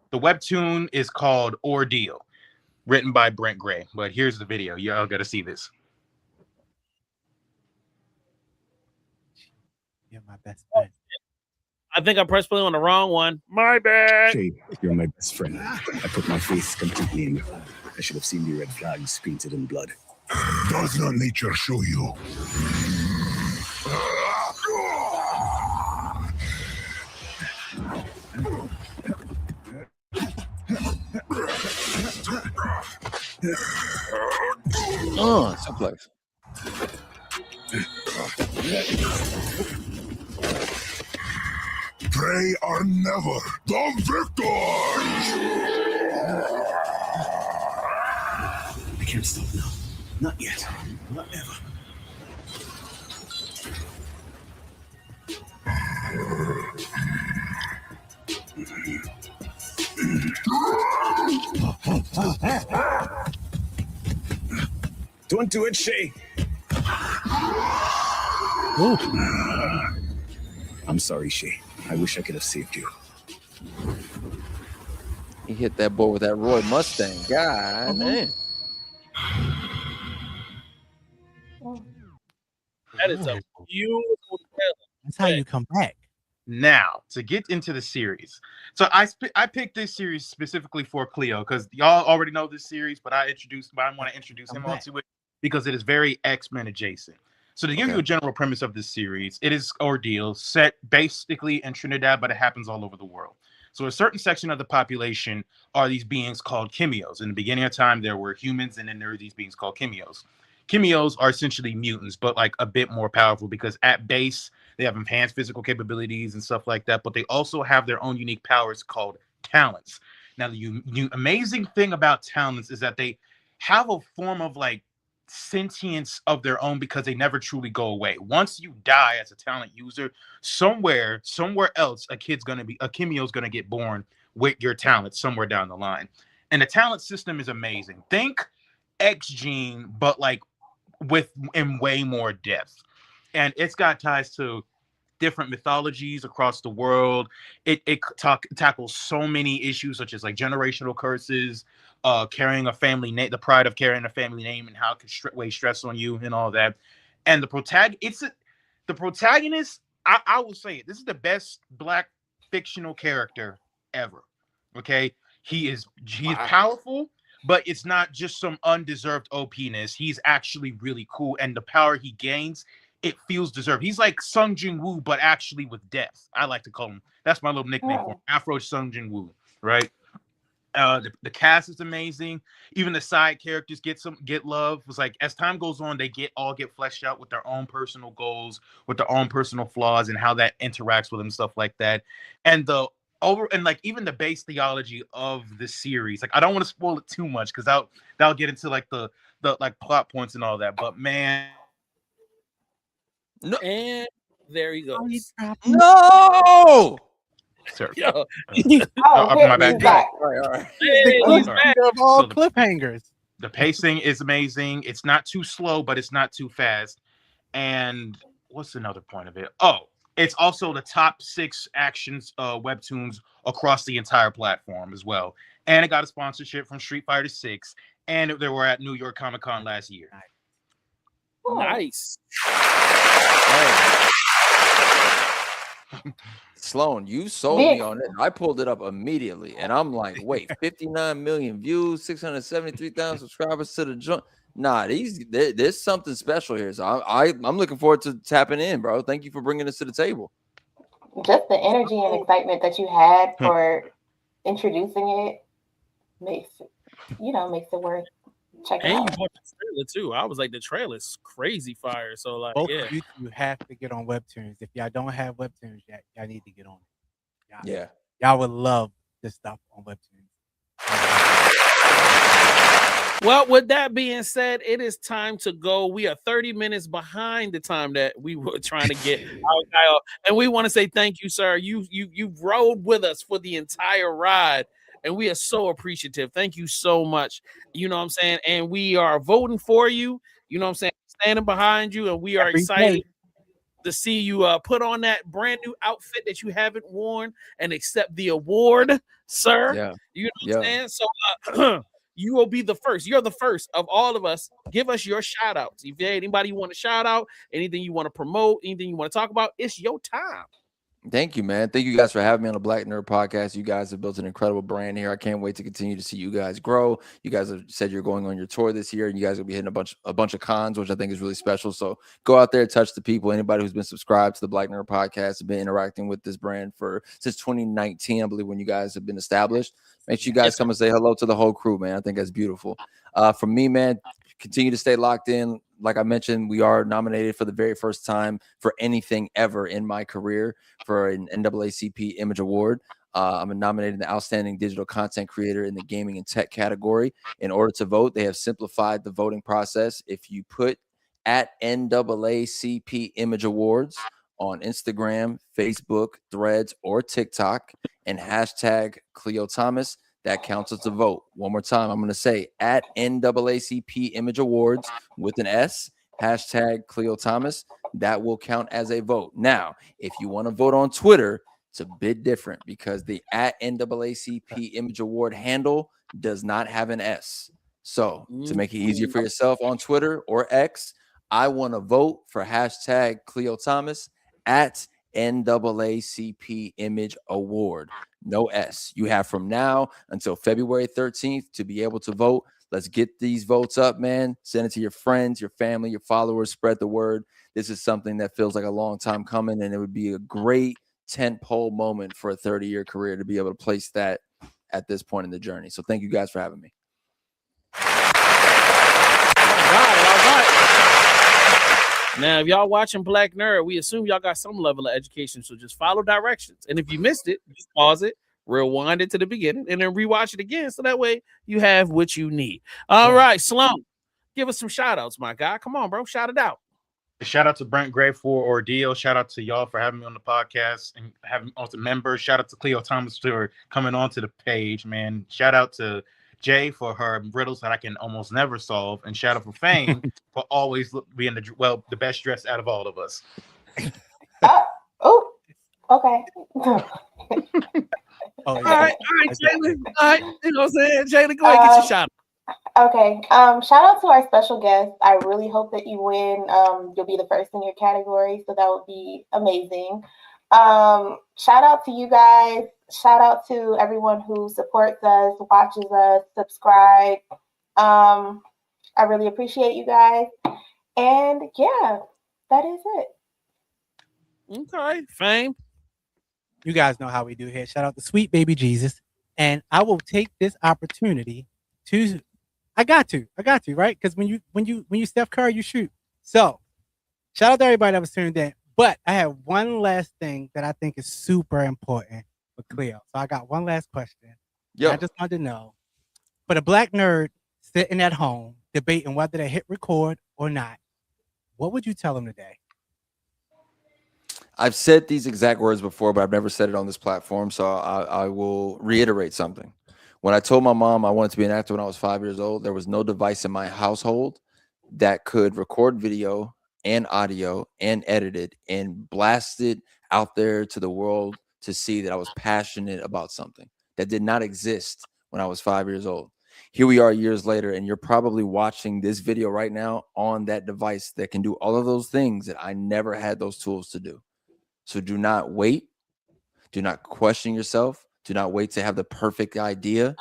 The webtoon is called Ordeal, written by Brent Gray. But here's the video. Y'all got to see this. You're my best friend. I think I pressed play on the wrong one. My bad. Shay, you're my best friend. I put my face completely in. I should have seen the red flags painted in blood. Does not nature show you? Oh, suplex. They are never the victors! I can't stop now. Not yet. Not ever. Don't do it, Shay. I'm sorry, Shay. I wish I could have saved you. He hit that boy with that Roy Mustang. God, man. That is a beautiful trailer. That's how you come back. Now, to get into the series. So I picked this series specifically for Khleo because y'all already know this series, but I want to introduce him onto it because it is very X-Men adjacent. So to give you a general premise of this series, it is Ordeal set basically in Trinidad, but it happens all over the world. So a certain section of the population are these beings called Kimios. In the beginning of time, there were humans, and then there are these beings called Kimios. Kimios are essentially mutants, but like a bit more powerful because at base, they have enhanced physical capabilities and stuff like that, but they also have their own unique powers called talents. Now, the amazing thing about talents is that they have a form of like sentience of their own because they never truly go away. Once you die as a talent user, somewhere else, a Kimio's gonna get born with your talent somewhere down the line. And the talent system is amazing. Think X Gene, but like in way more depth. And it's got ties to different mythologies across the world. It tackles so many issues such as like generational curses, carrying a family name, the pride of carrying a family name, and how it can weigh stress on you and all that. And the protagonist, I will say it, this is the best Black fictional character ever. Okay, he's powerful, but it's not just some undeserved OP-ness. He's actually really cool, and the power he gains, it feels deserved. He's like Sung Jin Woo, but actually with depth. I like to call him. That's my little nickname for him, Afro Sung Jin Woo. Right. The cast is amazing. Even the side characters get love. It's like as time goes on, they get fleshed out with their own personal goals, with their own personal flaws, and how that interacts with them, stuff like that. And even the base theology of the series. Like I don't want to spoil it too much because that'll get into like the like plot points and all that. But man. No. And there he goes. No, sir. Yo. My bad. Back. All right. Hey, he's back. Of all cliffhangers. The pacing is amazing. It's not too slow, but it's not too fast. And what's another point of it? Oh, it's also the top 6 actions webtoons across the entire platform as well. And it got a sponsorship from Street Fighter 6. And they were at New York Comic Con last year. Nice. Sloan, you sold me on it. I pulled it up immediately, and I'm like, wait, 59 million views, 673,000 subscribers to the joint. Nah, there's something special here. So I'm looking forward to tapping in, bro. Thank you for bringing this to the table. Just the energy and excitement that you had for introducing it makes it worth checking out. And you watched the trailer too. I was like, the trailer's crazy fire. So like, both of you have to get on Webtoons. If y'all don't have Webtoons yet, y'all need to get on it. Y'all would love this stuff on Webtoons. Well, with that being said, it is time to go. We are 30 minutes behind the time that we were trying to get our guy off. And we want to say thank you, sir. You rode with us for the entire ride. And we are so appreciative. Thank you so much. You know what I'm saying? And we are voting for you. You know what I'm saying? Standing behind you. And we are excited to see you put on that brand new outfit that you haven't worn and accept the award, sir. Yeah. You know what I'm saying? So you will be the first. You're the first of all of us. Give us your shout outs. If there's anybody you want to shout out, anything you want to promote, anything you want to talk about, it's your time. Thank you, man. Thank you guys for having me on the Black Nerd Podcast. You guys have built an incredible brand here. I can't wait to continue to see you guys grow. You guys have said you're going on your tour this year, and you guys will be hitting a bunch of cons, which I think is really special. So go out there, touch the people. Anybody who's been subscribed to the Black Nerd Podcast has been interacting with this brand since 2019, I believe, when you guys have been established. Make sure you guys come and say hello to the whole crew, man. I think that's beautiful. From me, man, continue to stay locked in. Like I mentioned, we are nominated for the very first time for anything ever in my career for an NAACP Image Award. I'm nominated in the Outstanding Digital Content Creator in the Gaming and Tech category. In order to vote, they have simplified the voting process. If you put at NAACP Image Awards on Instagram, Facebook, Threads, or TikTok, and hashtag Khleo Thomas, that counts as a vote. One more time, I'm going to say at NAACP Image Awards with an S, hashtag Khleo Thomas. That will count as a vote. Now, if you want to vote on Twitter, it's a bit different because the at NAACP Image Award handle does not have an S. So to make it easier for yourself on Twitter or X, I want to vote for hashtag Khleo Thomas at NAACP Image Award. No S. You have from now until February 13th to be able to vote. Let's get these votes up, man. Send it to your friends, your family, your followers. Spread the word. This is something that feels like a long time coming, and it would be a great tentpole moment for a 30-year career to be able to place that at this point in the journey. So thank you guys for having me. All right. Now, if y'all watching Black Nerd, we assume y'all got some level of education, so just follow directions. And if you missed it, just pause it, rewind it to the beginning, and then rewatch it again, so that way you have what you need. All right, Sloan, give us some shout-outs, my guy. Come on, bro, shout it out. Shout out to Brent Gray for Ordeal. Shout out to y'all for having me on the podcast and having me on the members. Shout out to Khleo Thomas for coming onto the page, man. Shout out to Jay for her riddles that I can almost never solve, and shout out for Fame for always being the best dressed out of all of us. Okay. All right, Jaylen. All right, you know what I'm saying? Jaylen, go ahead and get your shout out. Okay. Shout out to our special guest. I really hope that you win. You'll be the first in your category, so that would be amazing. Shout out to you guys. Shout out to everyone who supports us, watches us, subscribe. I really appreciate you guys. And yeah, that is it. Okay, Fame. You guys know how we do here. Shout out to Sweet Baby Jesus. And I will take this opportunity to I got to, right? Because when you Steph Curry, you shoot. So shout out to everybody that was tuned in. But I have one last thing that I think is super important for Khleo. So I got one last question. I just wanted to know, for the Black Nerd sitting at home debating whether to hit record or not, what would you tell them today? I've said these exact words before, but I've never said it on this platform, so I will reiterate something. When I told my mom I wanted to be an actor when I was 5 years old, there was no device in my household that could record video and audio and edit it and blast it out there to the world to see that I was passionate about something that did not exist when I was 5 years old. Here we are years later, and you're probably watching this video right now on that device that can do all of those things that I never had those tools to do. So do not wait. Do not question yourself. Do not wait to have the perfect idea.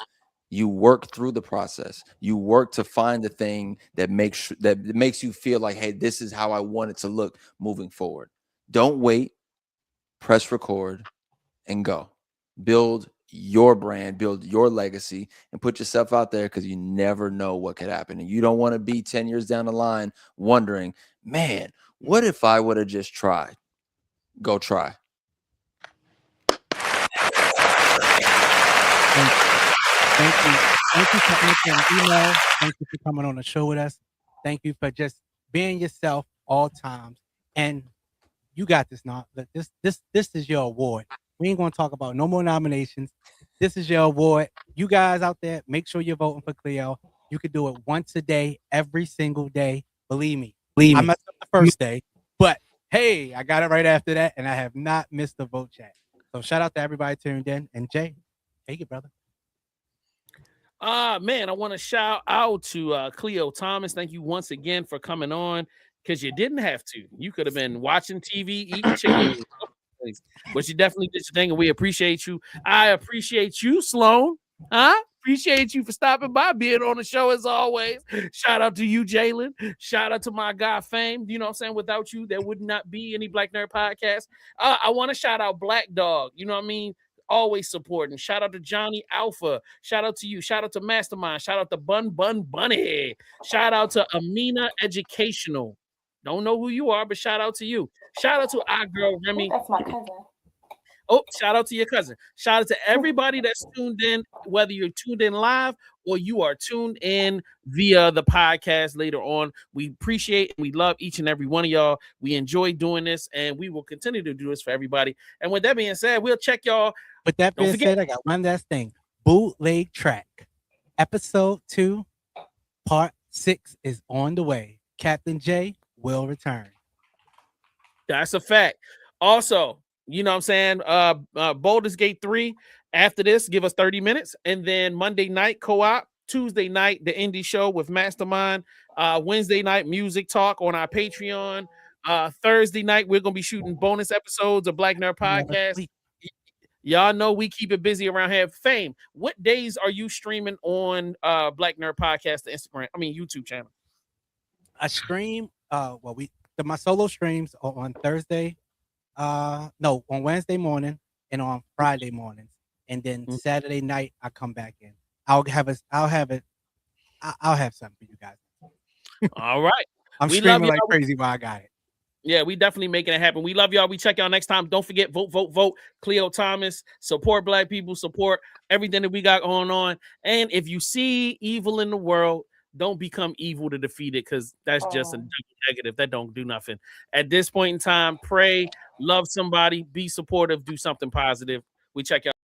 You work through the process. You work to find the thing that makes you feel like, hey, this is how I want it to look moving forward. Don't wait. Press record and go. Build your brand, build your legacy, and put yourself out there, because you never know what could happen. And you don't want to be 10 years down the line wondering, man, what if I would have just tried? Go try. Thank you. Thank you for answering the email. Thank you for coming on the show with us. Thank you for just being yourself all times. And you got this now. This is your award. We ain't gonna talk about no more nominations. This is your award. You guys out there, make sure you're voting for Khleo. You could do it once a day, every single day. Believe me. I messed up the first day, but hey, I got it right after that, and I have not missed the vote chat. So shout out to everybody tuned in. And Jay, take it, brother. Man, I want to shout out to Khleo Thomas. Thank you once again for coming on, because you didn't have to. You could have been watching TV, eating chicken, but you definitely did your thing, and we appreciate you. I appreciate you, Sloan. Appreciate you for stopping by, being on the show as always. Shout out to you, Jalen. Shout out to my guy, Fame. You know what I'm saying? Without you, there would not be any Black Nerd Podcast. I want to shout out Black Dog. You know what I mean? Always supporting. Shout out to Johnny Alpha. Shout out to you. Shout out to Mastermind. Shout out to Bun Bunny. Shout out to Amina Educational. Don't know who you are, but shout out to you. Shout out to our girl Remy. That's my cousin. Oh, shout out to your cousin. Shout out to everybody that's tuned in, whether you're tuned in live or you are tuned in via the podcast later on. We appreciate and we love each and every one of y'all. We enjoy doing this, and we will continue to do this for everybody. And with that being said, we'll check y'all. With that being said, I got one last thing. Bootleg track. Episode 2, part 6 is on the way. Captain J will return. That's a fact. Also, you know what I'm saying? Baldur's Gate 3. After this, give us 30 minutes. And then Monday night, co-op. Tuesday night, the indie show with Mastermind. Wednesday night, music talk on our Patreon. Thursday night, we're going to be shooting bonus episodes of Black Nerd Podcast. Y'all know we keep it busy around here. Fame, what days are you streaming on Black Nerd Podcast, the YouTube channel? I stream, my solo streams are on Thursday. On Wednesday morning and on Friday mornings, and then Saturday night I come back in. I'll have something for you guys. All right, I'm streaming like crazy while I got it. Yeah, we definitely making it happen. We love y'all. We check y'all next time. Don't forget, vote. Khleo Thomas, support Black people, support everything that we got going on. And if you see evil in the world, don't become evil to defeat it, because that's just a negative. That don't do nothing. At this point in time, pray, love somebody, be supportive, do something positive. We check y'all.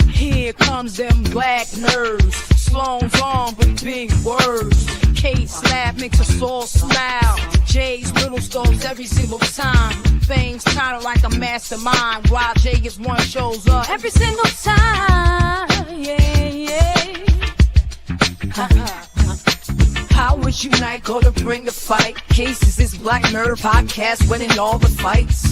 Here comes them black nerds, Sloan's on with big words. K-Slab makes us all smile. Jay's little stones every single time. Fame's kind of like a mastermind, while Jay is one shows up every single time. Yeah. Powers unite, go to bring the fight. Cases is Black Nerd Podcast, winning all the fights.